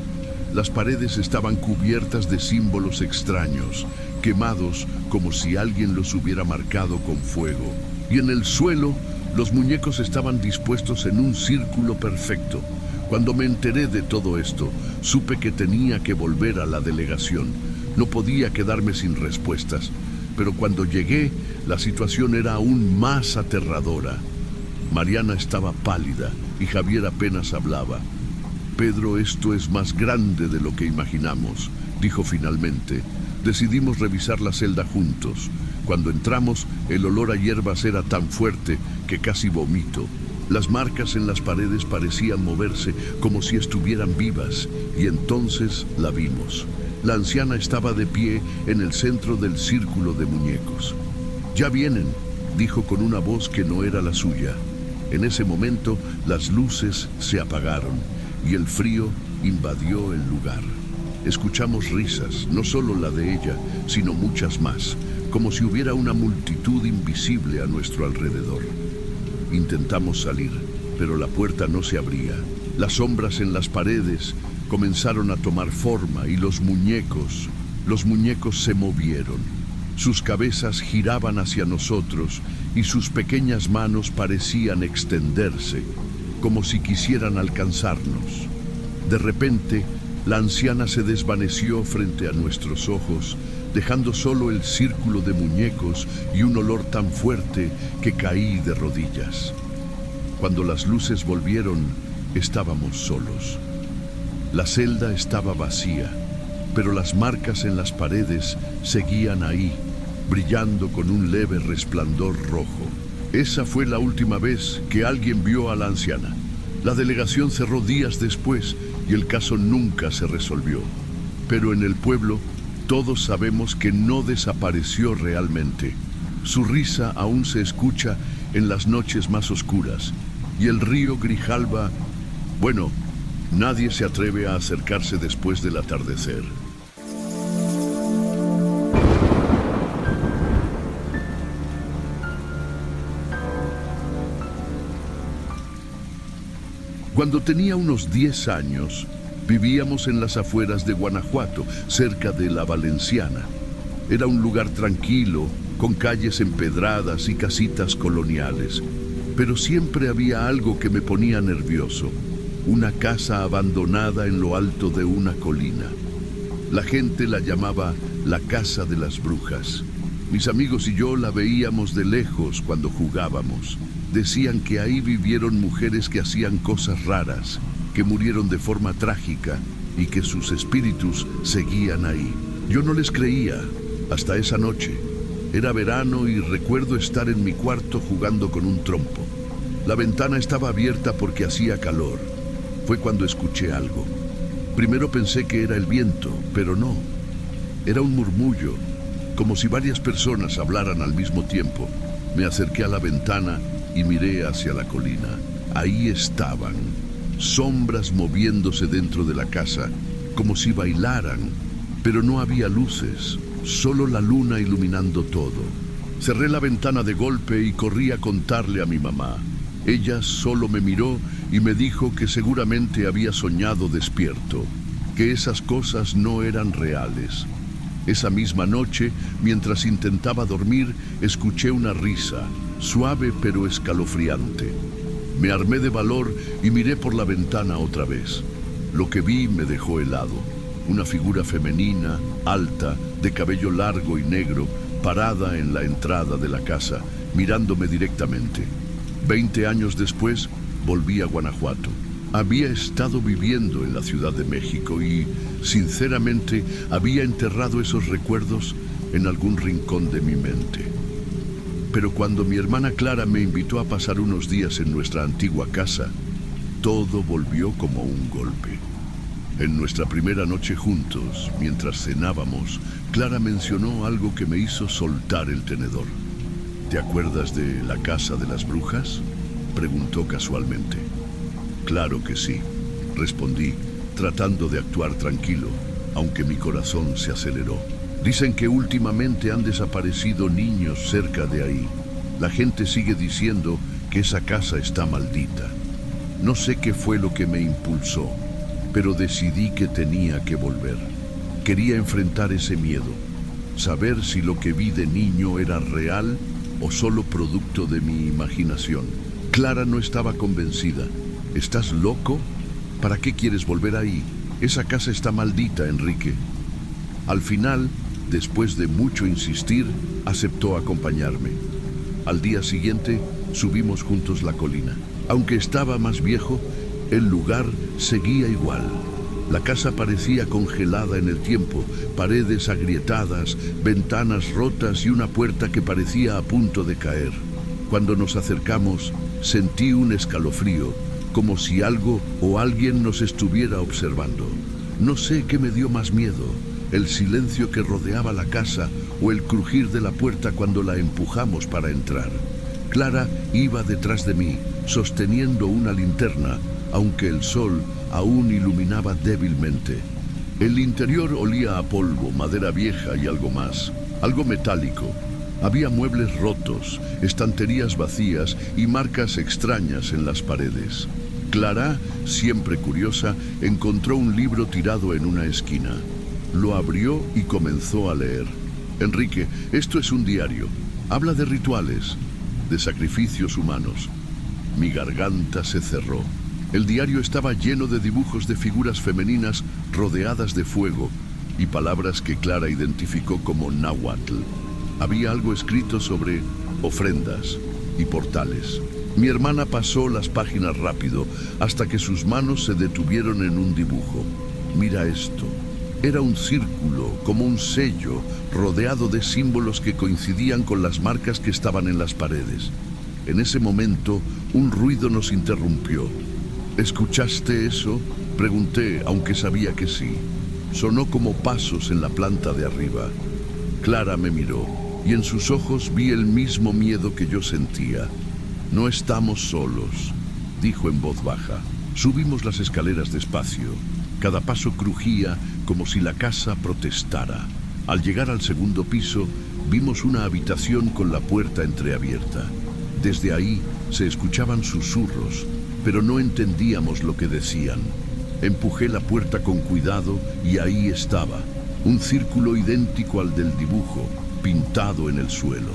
Las paredes estaban cubiertas de símbolos extraños, quemados como si alguien los hubiera marcado con fuego. Y en el suelo, los muñecos estaban dispuestos en un círculo perfecto. Cuando me enteré de todo esto, supe que tenía que volver a la delegación. No podía quedarme sin respuestas, pero cuando llegué, la situación era aún más aterradora. Mariana estaba pálida y Javier apenas hablaba. Pedro, esto es más grande de lo que imaginamos, dijo finalmente. Decidimos revisar la celda juntos. Cuando entramos, el olor a hierbas era tan fuerte que casi vomito. Las marcas en las paredes parecían moverse como si estuvieran vivas, y entonces la vimos. La anciana estaba de pie en el centro del círculo de muñecos. «Ya vienen», dijo con una voz que no era la suya. En ese momento, las luces se apagaron y el frío invadió el lugar. Escuchamos risas, no solo la de ella, sino muchas más, como si hubiera una multitud invisible a nuestro alrededor. Intentamos salir, pero la puerta no se abría. Las sombras en las paredes comenzaron a tomar forma y los muñecos se movieron. Sus cabezas giraban hacia nosotros y sus pequeñas manos parecían extenderse, como si quisieran alcanzarnos. De repente, la anciana se desvaneció frente a nuestros ojos, dejando solo el círculo de muñecos y un olor tan fuerte que caí de rodillas. Cuando las luces volvieron, estábamos solos. La celda estaba vacía, pero las marcas en las paredes seguían ahí, brillando con un leve resplandor rojo. Esa fue la última vez que alguien vio a la anciana. La delegación cerró días después y el caso nunca se resolvió. Pero en el pueblo, todos sabemos que no desapareció realmente. Su risa aún se escucha en las noches más oscuras. Y el río Grijalba, bueno, nadie se atreve a acercarse después del atardecer. Cuando tenía unos 10 años, vivíamos en las afueras de Guanajuato, cerca de La Valenciana. Era un lugar tranquilo, con calles empedradas y casitas coloniales. Pero siempre había algo que me ponía nervioso. Una casa abandonada en lo alto de una colina. La gente la llamaba la Casa de las Brujas. Mis amigos y yo la veíamos de lejos cuando jugábamos. Decían que ahí vivieron mujeres que hacían cosas raras, que murieron de forma trágica y que sus espíritus seguían ahí. Yo no les creía hasta esa noche. Era verano y recuerdo estar en mi cuarto jugando con un trompo. La ventana estaba abierta porque hacía calor. Fue cuando escuché algo. Primero pensé que era el viento, pero no. Era un murmullo, como si varias personas hablaran al mismo tiempo. Me acerqué a la ventana y miré hacia la colina. Ahí estaban, sombras moviéndose dentro de la casa, como si bailaran, pero no había luces, solo la luna iluminando todo. Cerré la ventana de golpe y corrí a contarle a mi mamá. Ella solo me miró y me dijo que seguramente había soñado despierto, que esas cosas no eran reales. Esa misma noche, mientras intentaba dormir, escuché una risa, suave pero escalofriante. Me armé de valor y miré por la ventana otra vez. Lo que vi me dejó helado. Una figura femenina, alta, de cabello largo y negro, parada en la entrada de la casa, mirándome directamente. 20 años después, volví a Guanajuato. Había estado viviendo en la Ciudad de México y, sinceramente, había enterrado esos recuerdos en algún rincón de mi mente. Pero cuando mi hermana Clara me invitó a pasar unos días en nuestra antigua casa, todo volvió como un golpe. En nuestra primera noche juntos, mientras cenábamos, Clara mencionó algo que me hizo soltar el tenedor. ¿Te acuerdas de la Casa de las Brujas?, preguntó casualmente. Claro que sí, respondí, tratando de actuar tranquilo, aunque mi corazón se aceleró. Dicen que últimamente han desaparecido niños cerca de ahí. La gente sigue diciendo que esa casa está maldita. No sé qué fue lo que me impulsó, pero decidí que tenía que volver. Quería enfrentar ese miedo, saber si lo que vi de niño era real o solo producto de mi imaginación. Clara no estaba convencida. ¿Estás loco? ¿Para qué quieres volver ahí? Esa casa está maldita, Enrique. Al final, después de mucho insistir, aceptó acompañarme. Al día siguiente, subimos juntos la colina. Aunque estaba más viejo, El lugar seguía igual. La casa parecía congelada en el tiempo, paredes agrietadas, ventanas rotas y una puerta que parecía a punto de caer. Cuando nos acercamos, sentí un escalofrío, como si algo o alguien nos estuviera observando. No sé qué me dio más miedo, el silencio que rodeaba la casa o el crujir de la puerta cuando la empujamos para entrar. Clara iba detrás de mí, sosteniendo una linterna, aunque el sol aún iluminaba débilmente. El interior olía a polvo, madera vieja y algo más, algo metálico. Había muebles rotos, estanterías vacías y marcas extrañas en las paredes. Clara, siempre curiosa, encontró un libro tirado en una esquina. Lo abrió y comenzó a leer. Enrique, esto es un diario. Habla de rituales, de sacrificios humanos. Mi garganta se cerró. El diario estaba lleno de dibujos de figuras femeninas rodeadas de fuego y palabras que Clara identificó como náhuatl. Había algo escrito sobre ofrendas y portales. Mi hermana pasó las páginas rápido hasta que sus manos se detuvieron en un dibujo. Mira esto. Era un círculo, como un sello, rodeado de símbolos que coincidían con las marcas que estaban en las paredes. En ese momento, un ruido nos interrumpió. ¿Escuchaste eso?, pregunté, aunque sabía que sí. Sonó como pasos en la planta de arriba. Clara me miró, y en sus ojos vi el mismo miedo que yo sentía. No estamos solos, dijo en voz baja. Subimos las escaleras despacio. Cada paso crujía como si la casa protestara. Al llegar al segundo piso, vimos una habitación con la puerta entreabierta. Desde ahí se escuchaban susurros, pero no entendíamos lo que decían. Empujé la puerta con cuidado y ahí estaba, un círculo idéntico al del dibujo, pintado en el suelo.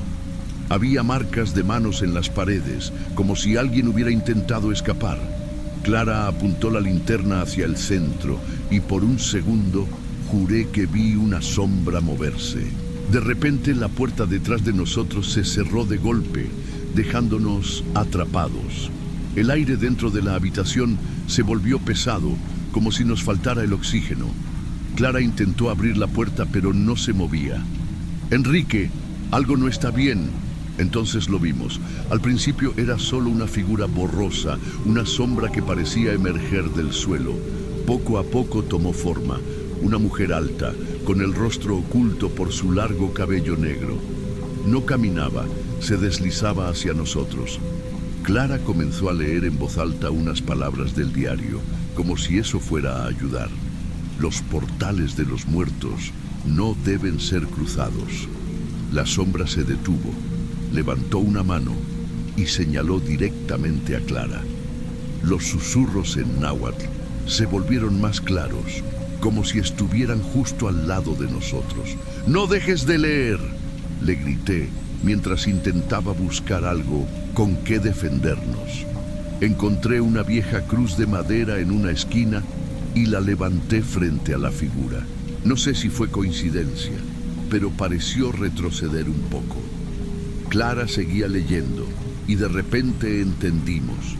Había marcas de manos en las paredes, como si alguien hubiera intentado escapar. Clara apuntó la linterna hacia el centro y por un segundo juré que vi una sombra moverse. De repente la puerta detrás de nosotros se cerró de golpe, dejándonos atrapados. El aire dentro de la habitación se volvió pesado, como si nos faltara el oxígeno. Clara intentó abrir la puerta, pero no se movía. Enrique, algo no está bien. Entonces lo vimos. Al principio era solo una figura borrosa, una sombra que parecía emerger del suelo. Poco a poco tomó forma. Una mujer alta, con el rostro oculto por su largo cabello negro. No caminaba, se deslizaba hacia nosotros. Clara comenzó a leer en voz alta unas palabras del diario, como si eso fuera a ayudar. Los portales de los muertos no deben ser cruzados. La sombra se detuvo, levantó una mano y señaló directamente a Clara. Los susurros en náhuatl se volvieron más claros, como si estuvieran justo al lado de nosotros. ¡No dejes de leer!, le grité mientras intentaba buscar algo con qué defendernos. Encontré una vieja cruz de madera en una esquina y la levanté frente a la figura. No sé si fue coincidencia, pero pareció retroceder un poco. Clara seguía leyendo y de repente entendimos.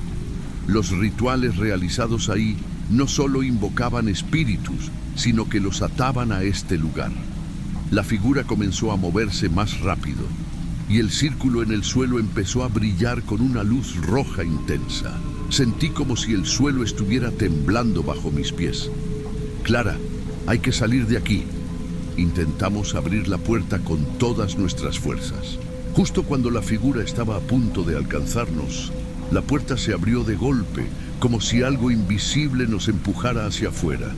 Los rituales realizados ahí no solo invocaban espíritus, sino que los ataban a este lugar. La figura comenzó a moverse más rápido y el círculo en el suelo empezó a brillar con una luz roja intensa. Sentí como si el suelo estuviera temblando bajo mis pies. Clara, hay que salir de aquí. Intentamos abrir la puerta con todas nuestras fuerzas. Justo cuando la figura estaba a punto de alcanzarnos, la puerta se abrió de golpe, como si algo invisible nos empujara hacia afuera.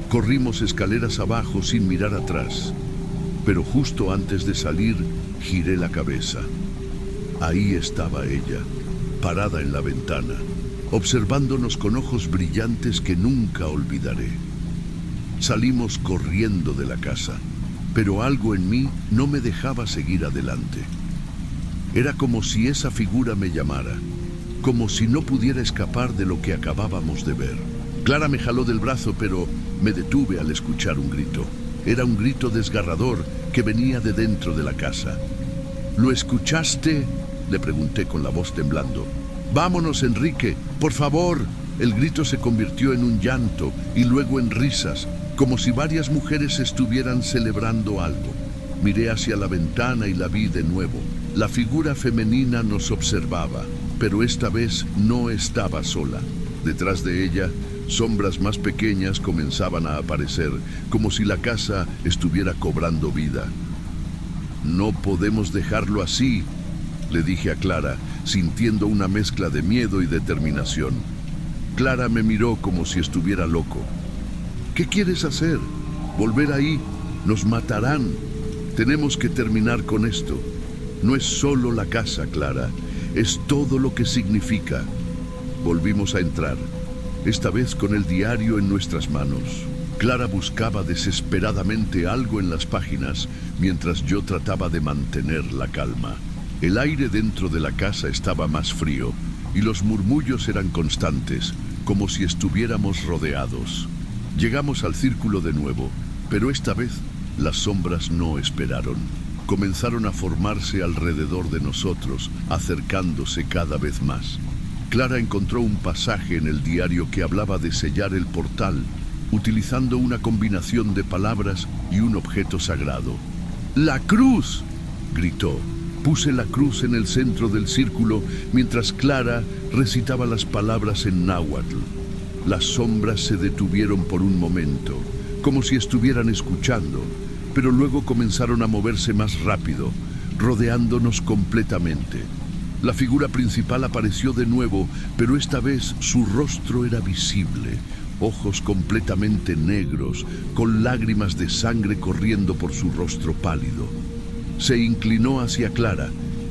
Corrimos escaleras abajo sin mirar atrás, pero justo antes de salir, giré la cabeza. Ahí estaba ella, parada en la ventana, observándonos con ojos brillantes que nunca olvidaré. Salimos corriendo de la casa, pero algo en mí no me dejaba seguir adelante. Era como si esa figura me llamara, como si no pudiera escapar de lo que acabábamos de ver. Clara me jaló del brazo, pero me detuve al escuchar un grito. Era un grito desgarrador que venía de dentro de la casa. ¿Lo escuchaste?, le pregunté con la voz temblando. «Vámonos, Enrique, por favor», El grito se convirtió en un llanto y luego en risas, como si varias mujeres estuvieran celebrando algo. Miré hacia la ventana y la vi de nuevo. La figura femenina nos observaba, pero esta vez no estaba sola. Detrás de ella, sombras más pequeñas comenzaban a aparecer, como si la casa estuviera cobrando vida. «No podemos dejarlo así», le dije a Clara, sintiendo una mezcla de miedo y determinación. Clara me miró como si estuviera loco. «¿Qué quieres hacer? ¿Volver ahí? Nos matarán. Tenemos que terminar con esto. No es solo la casa, Clara, es todo lo que significa». Volvimos a entrar, esta vez con el diario en nuestras manos. Clara buscaba desesperadamente algo en las páginas, mientras yo trataba de mantener la calma. El aire dentro de la casa estaba más frío, y los murmullos eran constantes, como si estuviéramos rodeados. Llegamos al círculo de nuevo, pero esta vez las sombras no esperaron. Comenzaron a formarse alrededor de nosotros, acercándose cada vez más. Clara encontró un pasaje en el diario que hablaba de sellar el portal, utilizando una combinación de palabras y un objeto sagrado. ¡La cruz!, gritó. Puse la cruz en el centro del círculo mientras Clara recitaba las palabras en náhuatl. Las sombras se detuvieron por un momento, como si estuvieran escuchando, pero luego comenzaron a moverse más rápido, rodeándonos completamente. La figura principal apareció de nuevo, pero esta vez su rostro era visible, ojos completamente negros, con lágrimas de sangre corriendo por su rostro pálido. Se inclinó hacia Clara,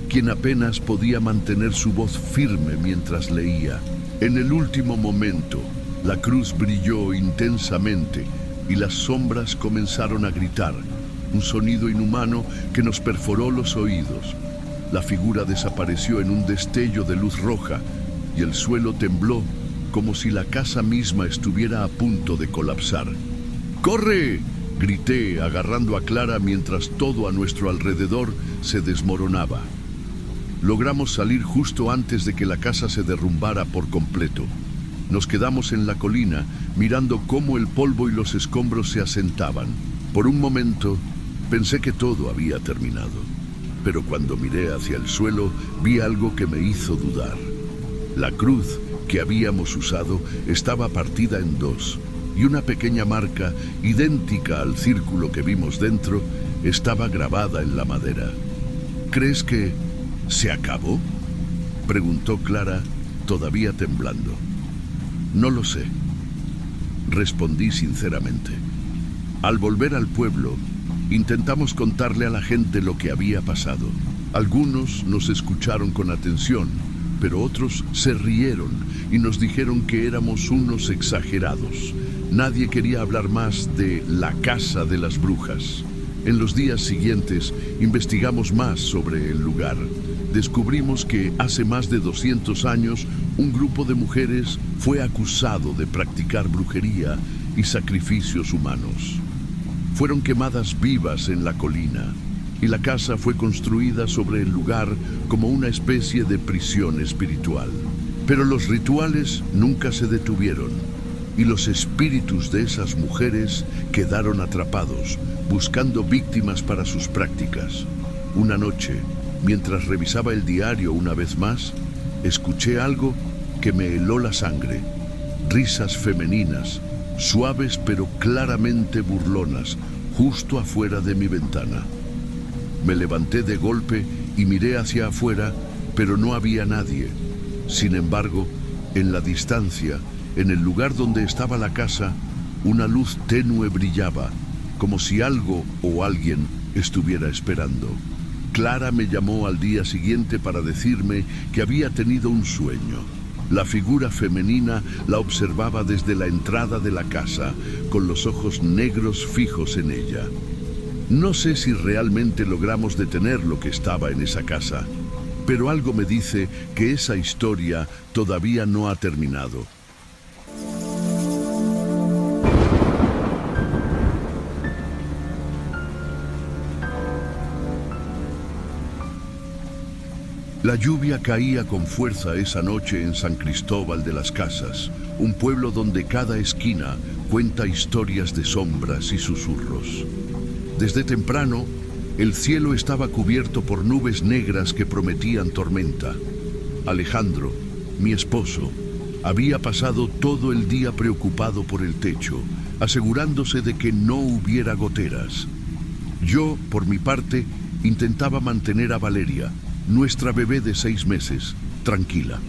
quien apenas podía mantener su voz firme mientras leía. En el último momento, la cruz brilló intensamente y las sombras comenzaron a gritar, un sonido inhumano que nos perforó los oídos. La figura desapareció en un destello de luz roja y el suelo tembló como si la casa misma estuviera a punto de colapsar. ¡Corre!, grité, agarrando a Clara mientras todo a nuestro alrededor se desmoronaba. Logramos salir justo antes de que la casa se derrumbara por completo. Nos quedamos en la colina, mirando cómo el polvo y los escombros se asentaban. Por un momento, pensé que todo había terminado. Pero cuando miré hacia el suelo, vi algo que me hizo dudar. La cruz que habíamos usado estaba partida en dos, y una pequeña marca, idéntica al círculo que vimos dentro, estaba grabada en la madera. ¿Crees que se acabó?, preguntó Clara, todavía temblando. No lo sé, respondí sinceramente. Al volver al pueblo, intentamos contarle a la gente lo que había pasado. Algunos nos escucharon con atención, pero otros se rieron y nos dijeron que éramos unos exagerados. Nadie quería hablar más de la casa de las brujas. En los días siguientes investigamos más sobre el lugar. Descubrimos que hace más de 200 años un grupo de mujeres fue acusado de practicar brujería y sacrificios humanos. Fueron quemadas vivas en la colina y la casa fue construida sobre el lugar como una especie de prisión espiritual. Pero los rituales nunca se detuvieron y los espíritus de esas mujeres quedaron atrapados, buscando víctimas para sus prácticas. Una noche, mientras revisaba el diario una vez más, escuché algo que me heló la sangre. Risas femeninas, suaves pero claramente burlonas, justo afuera de mi ventana. Me levanté de golpe y miré hacia afuera, pero no había nadie. Sin embargo, en la distancia, en el lugar donde estaba la casa, una luz tenue brillaba, como si algo o alguien estuviera esperando. Clara me llamó al día siguiente para decirme que había tenido un sueño. La figura femenina la observaba desde la entrada de la casa, con los ojos negros fijos en ella. No sé si realmente logramos detener lo que estaba en esa casa, pero algo me dice que esa historia todavía no ha terminado. La lluvia caía con fuerza esa noche en San Cristóbal de las Casas, un pueblo donde cada esquina cuenta historias de sombras y susurros. Desde temprano, el cielo estaba cubierto por nubes negras que prometían tormenta. Alejandro, mi esposo, había pasado todo el día preocupado por el techo, asegurándose de que no hubiera goteras. Yo, por mi parte, intentaba mantener a Valeria, nuestra bebé de 6 meses, tranquila.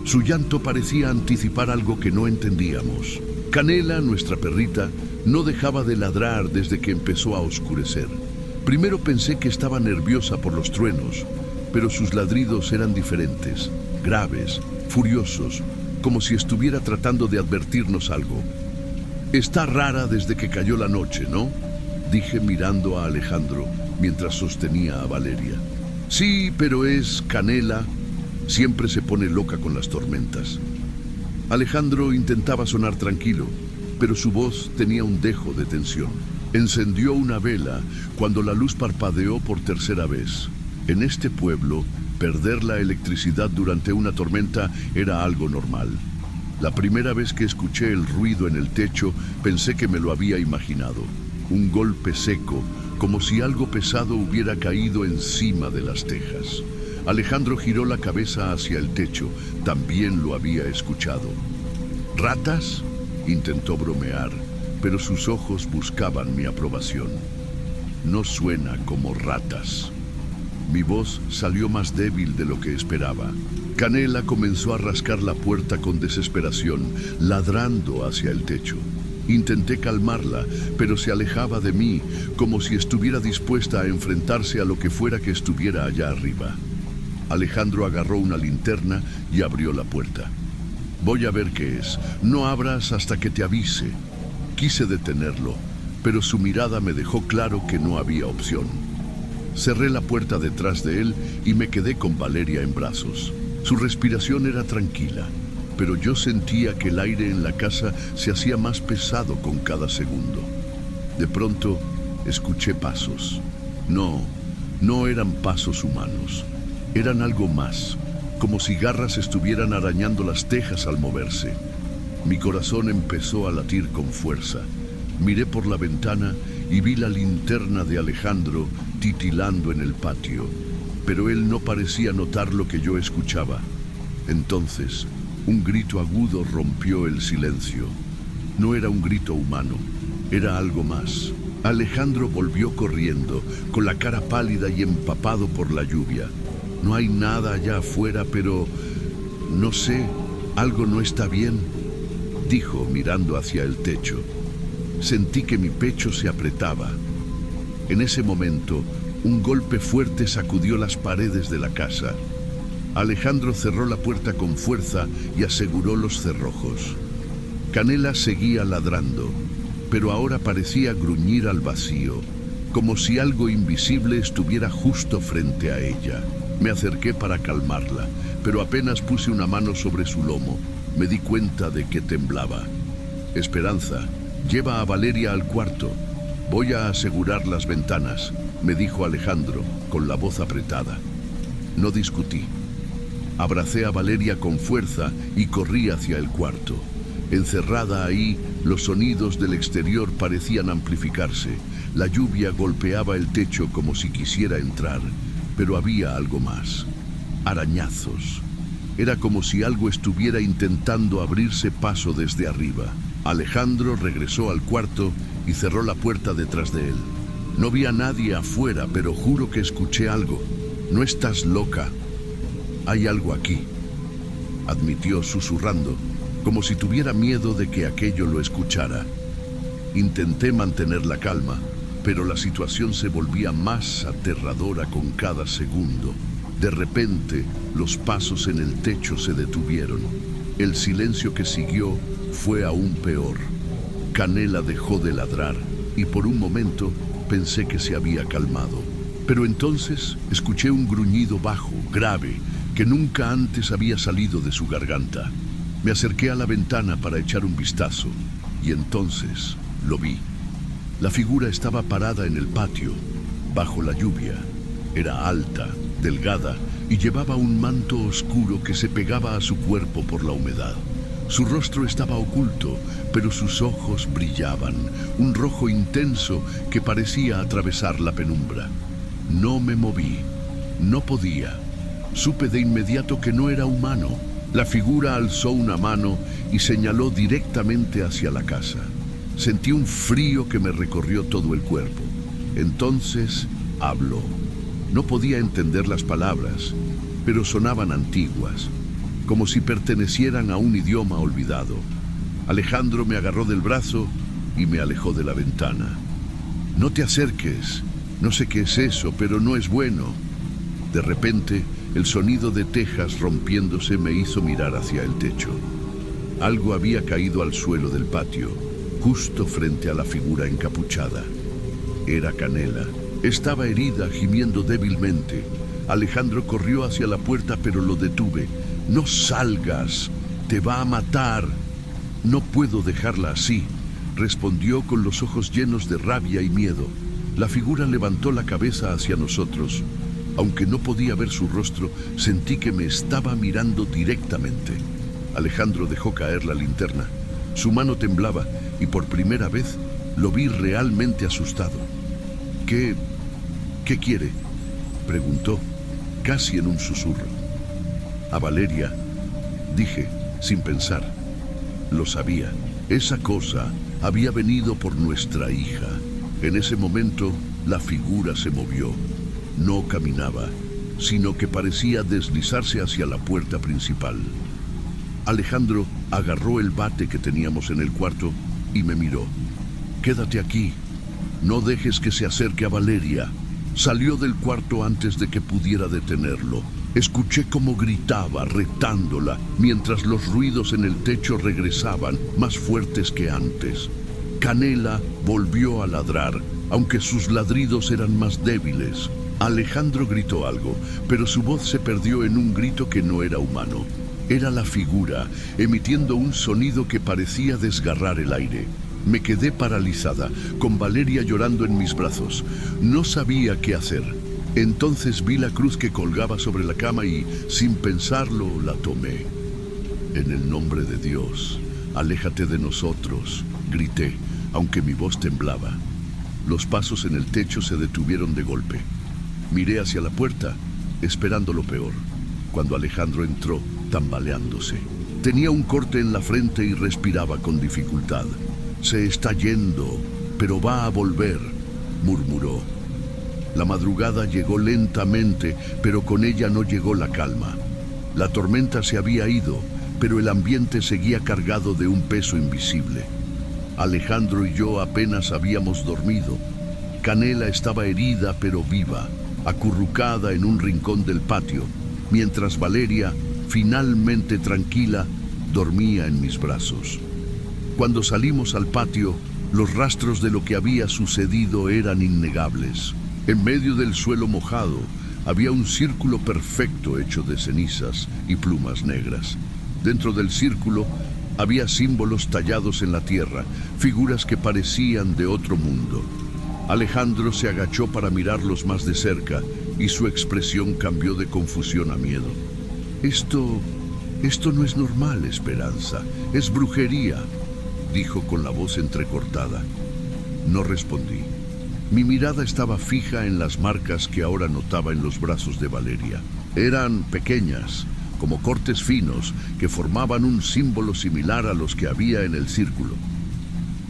Su llanto parecía anticipar algo que no entendíamos. Canela, nuestra perrita, no dejaba de ladrar desde que empezó a oscurecer. Primero pensé que estaba nerviosa por los truenos, pero sus ladridos eran diferentes, graves, furiosos, como si estuviera tratando de advertirnos algo. «Está rara desde que cayó la noche, ¿no?», dije mirando a Alejandro mientras sostenía a Valeria. «Sí, pero es Canela. Siempre se pone loca con las tormentas». Alejandro intentaba sonar tranquilo, pero su voz tenía un dejo de tensión. Encendió una vela cuando la luz parpadeó por tercera vez. En este pueblo, perder la electricidad durante una tormenta era algo normal. La primera vez que escuché el ruido en el techo, pensé que me lo había imaginado. Un golpe seco, como si algo pesado hubiera caído encima de las tejas. Alejandro giró la cabeza hacia el techo. También lo había escuchado. «¿Ratas?», intentó bromear, pero sus ojos buscaban mi aprobación. «No suena como ratas». Mi voz salió más débil de lo que esperaba. Canela comenzó a rascar la puerta con desesperación, ladrando hacia el techo. Intenté calmarla, pero se alejaba de mí, como si estuviera dispuesta a enfrentarse a lo que fuera que estuviera allá arriba. Alejandro agarró una linterna y abrió la puerta. «Voy a ver qué es. No abras hasta que te avise». Quise detenerlo, pero su mirada me dejó claro que no había opción. Cerré la puerta detrás de él y me quedé con Valeria en brazos. Su respiración era tranquila, pero yo sentía que el aire en la casa se hacía más pesado con cada segundo. De pronto, escuché pasos. No eran pasos humanos. Eran algo más, como si garras estuvieran arañando las tejas al moverse. Mi corazón empezó a latir con fuerza. Miré por la ventana y vi la linterna de Alejandro titilando en el patio, pero él no parecía notar lo que yo escuchaba. Entonces, un grito agudo rompió el silencio. No era un grito humano, era algo más. Alejandro volvió corriendo, con la cara pálida y empapado por la lluvia. «No hay nada allá afuera, pero no sé, algo no está bien», dijo mirando hacia el techo. Sentí que mi pecho se apretaba. En ese momento, un golpe fuerte sacudió las paredes de la casa. Alejandro cerró la puerta con fuerza y aseguró los cerrojos. Canela seguía ladrando, pero ahora parecía gruñir al vacío, como si algo invisible estuviera justo frente a ella. Me acerqué para calmarla, pero apenas puse una mano sobre su lomo, me di cuenta de que temblaba. «Esperanza, lleva a Valeria al cuarto. Voy a asegurar las ventanas», me dijo Alejandro, con la voz apretada. No discutí. Abracé a Valeria con fuerza y corrí hacia el cuarto. Encerrada ahí, los sonidos del exterior parecían amplificarse. La lluvia golpeaba el techo como si quisiera entrar, pero había algo más. Arañazos. Era como si algo estuviera intentando abrirse paso desde arriba. Alejandro regresó al cuarto y cerró la puerta detrás de él. No vi a nadie afuera, pero juro que escuché algo. «No estás loca. Hay algo aquí», admitió susurrando, como si tuviera miedo de que aquello lo escuchara. Intenté mantener la calma, pero la situación se volvía más aterradora con cada segundo. De repente, los pasos en el techo se detuvieron. El silencio que siguió fue aún peor. Canela dejó de ladrar y por un momento pensé que se había calmado. Pero entonces escuché un gruñido bajo, grave, que nunca antes había salido de su garganta. Me acerqué a la ventana para echar un vistazo y entonces lo vi. La figura estaba parada en el patio, bajo la lluvia. Era alta, delgada, y llevaba un manto oscuro que se pegaba a su cuerpo por la humedad. Su rostro estaba oculto, pero sus ojos brillaban, un rojo intenso que parecía atravesar la penumbra. No me moví, no podía. Supe de inmediato que no era humano. La figura alzó una mano y señaló directamente hacia la casa. Sentí un frío que me recorrió todo el cuerpo. Entonces habló. No podía entender las palabras, pero sonaban antiguas, como si pertenecieran a un idioma olvidado. Alejandro me agarró del brazo y me alejó de la ventana. No te acerques, no sé qué es eso, pero no es bueno. De repente, el sonido de tejas rompiéndose me hizo mirar hacia el techo. Algo había caído al suelo del patio, justo frente a la figura encapuchada. Era Canela. Estaba herida, gimiendo débilmente. Alejandro corrió hacia la puerta, pero lo detuve. «No salgas, te va a matar». «No puedo dejarla así», respondió con los ojos llenos de rabia y miedo. La figura levantó la cabeza hacia nosotros. Aunque no podía ver su rostro, sentí que me estaba mirando directamente. Alejandro dejó caer la linterna. Su mano temblaba y por primera vez lo vi realmente asustado. ¿Qué quiere?», preguntó, casi en un susurro. «A Valeria», dije, sin pensar. Lo sabía. Esa cosa había venido por nuestra hija. En ese momento, la figura se movió. No caminaba, sino que parecía deslizarse hacia la puerta principal. Alejandro agarró el bate que teníamos en el cuarto y me miró. «Quédate aquí. No dejes que se acerque a Valeria». Salió del cuarto antes de que pudiera detenerlo. Escuché cómo gritaba, retándola, mientras los ruidos en el techo regresaban, más fuertes que antes. Canela volvió a ladrar, aunque sus ladridos eran más débiles. Alejandro gritó algo, pero su voz se perdió en un grito que no era humano. Era la figura, emitiendo un sonido que parecía desgarrar el aire. Me quedé paralizada, con Valeria llorando en mis brazos. No sabía qué hacer. Entonces vi la cruz que colgaba sobre la cama y, sin pensarlo, la tomé. «En el nombre de Dios, aléjate de nosotros», grité, aunque mi voz temblaba. Los pasos en el techo se detuvieron de golpe. Miré hacia la puerta, esperando lo peor, cuando Alejandro entró, tambaleándose. Tenía un corte en la frente y respiraba con dificultad. «Se está yendo, pero va a volver», murmuró. La madrugada llegó lentamente, pero con ella no llegó la calma. La tormenta se había ido, pero el ambiente seguía cargado de un peso invisible. Alejandro y yo apenas habíamos dormido. Canela estaba herida pero viva, acurrucada en un rincón del patio, mientras Valeria, finalmente tranquila, dormía en mis brazos. Cuando salimos al patio, los rastros de lo que había sucedido eran innegables. En medio del suelo mojado había un círculo perfecto hecho de cenizas y plumas negras. Dentro del círculo había símbolos tallados en la tierra, figuras que parecían de otro mundo. Alejandro se agachó para mirarlos más de cerca y su expresión cambió de confusión a miedo. Esto no es normal, Esperanza, es brujería», dijo con la voz entrecortada. No respondí. Mi mirada estaba fija en las marcas que ahora notaba en los brazos de Valeria. Eran pequeñas, como cortes finos, que formaban un símbolo similar a los que había en el círculo.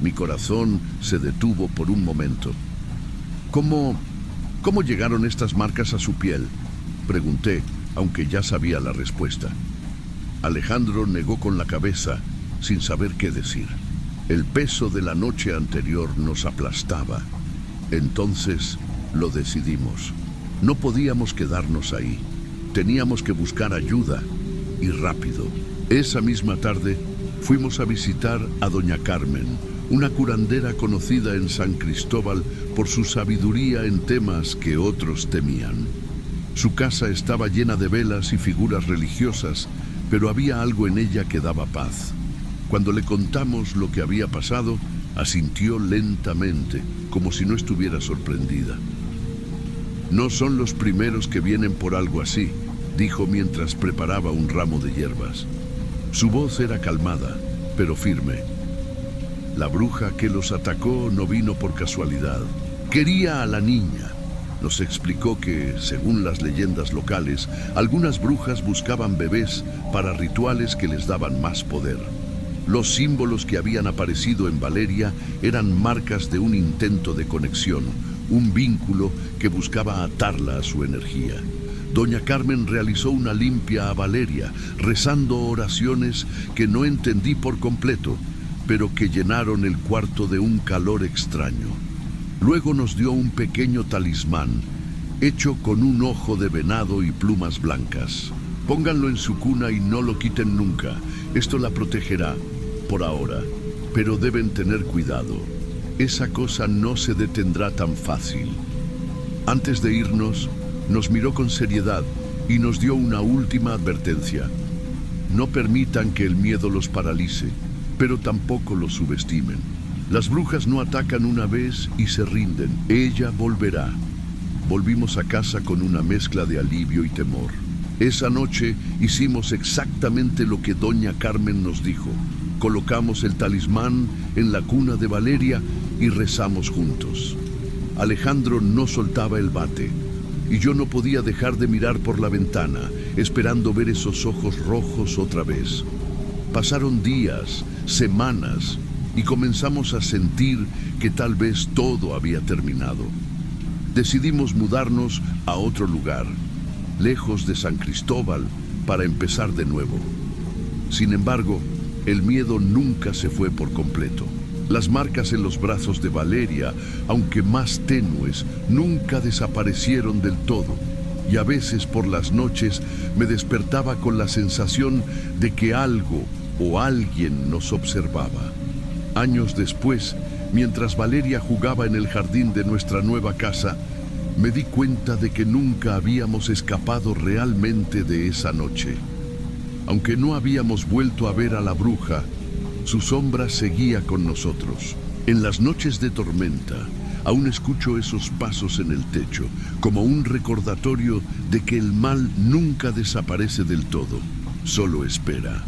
Mi corazón se detuvo por un momento. ¿Cómo llegaron estas marcas a su piel?», pregunté, aunque ya sabía la respuesta. Alejandro negó con la cabeza, sin saber qué decir. El peso de la noche anterior nos aplastaba. Entonces lo decidimos. No podíamos quedarnos ahí. Teníamos que buscar ayuda, y rápido. Esa misma tarde fuimos a visitar a doña Carmen, una curandera conocida en San Cristóbal por su sabiduría en temas que otros temían. Su casa estaba llena de velas y figuras religiosas, pero había algo en ella que daba paz. Cuando le contamos lo que había pasado, asintió lentamente, como si no estuviera sorprendida. No son los primeros que vienen por algo así, dijo mientras preparaba un ramo de hierbas. Su voz era calmada, pero firme. La bruja que los atacó no vino por casualidad. Quería a la niña. Nos explicó que, según las leyendas locales, algunas brujas buscaban bebés para rituales que les daban más poder. Los símbolos que habían aparecido en Valeria eran marcas de un intento de conexión, un vínculo que buscaba atarla a su energía. Doña Carmen realizó una limpia a Valeria, rezando oraciones que no entendí por completo, pero que llenaron el cuarto de un calor extraño. Luego nos dio un pequeño talismán, hecho con un ojo de venado y plumas blancas. Pónganlo en su cuna y no lo quiten nunca. Esto la protegerá, por ahora, pero deben tener cuidado. Esa cosa no se detendrá tan fácil. Antes de irnos, nos miró con seriedad y nos dio una última advertencia. No permitan que el miedo los paralice, pero tampoco los subestimen. Las brujas no atacan una vez y se rinden. Ella volverá. Volvimos a casa con una mezcla de alivio y temor. Esa noche hicimos exactamente lo que doña Carmen nos dijo. Colocamos el talismán en la cuna de Valeria y rezamos juntos. Alejandro no soltaba el bate y yo no podía dejar de mirar por la ventana, esperando ver esos ojos rojos otra vez. Pasaron días, semanas, y comenzamos a sentir que tal vez todo había terminado. Decidimos mudarnos a otro lugar, lejos de San Cristóbal, para empezar de nuevo. Sin embargo, el miedo nunca se fue por completo. Las marcas en los brazos de Valeria, aunque más tenues, nunca desaparecieron del todo. Y a veces por las noches me despertaba con la sensación de que algo o alguien nos observaba. Años después, mientras Valeria jugaba en el jardín de nuestra nueva casa, me di cuenta de que nunca habíamos escapado realmente de esa noche. Aunque no habíamos vuelto a ver a la bruja, su sombra seguía con nosotros. En las noches de tormenta, aún escucho esos pasos en el techo, como un recordatorio de que el mal nunca desaparece del todo, solo espera.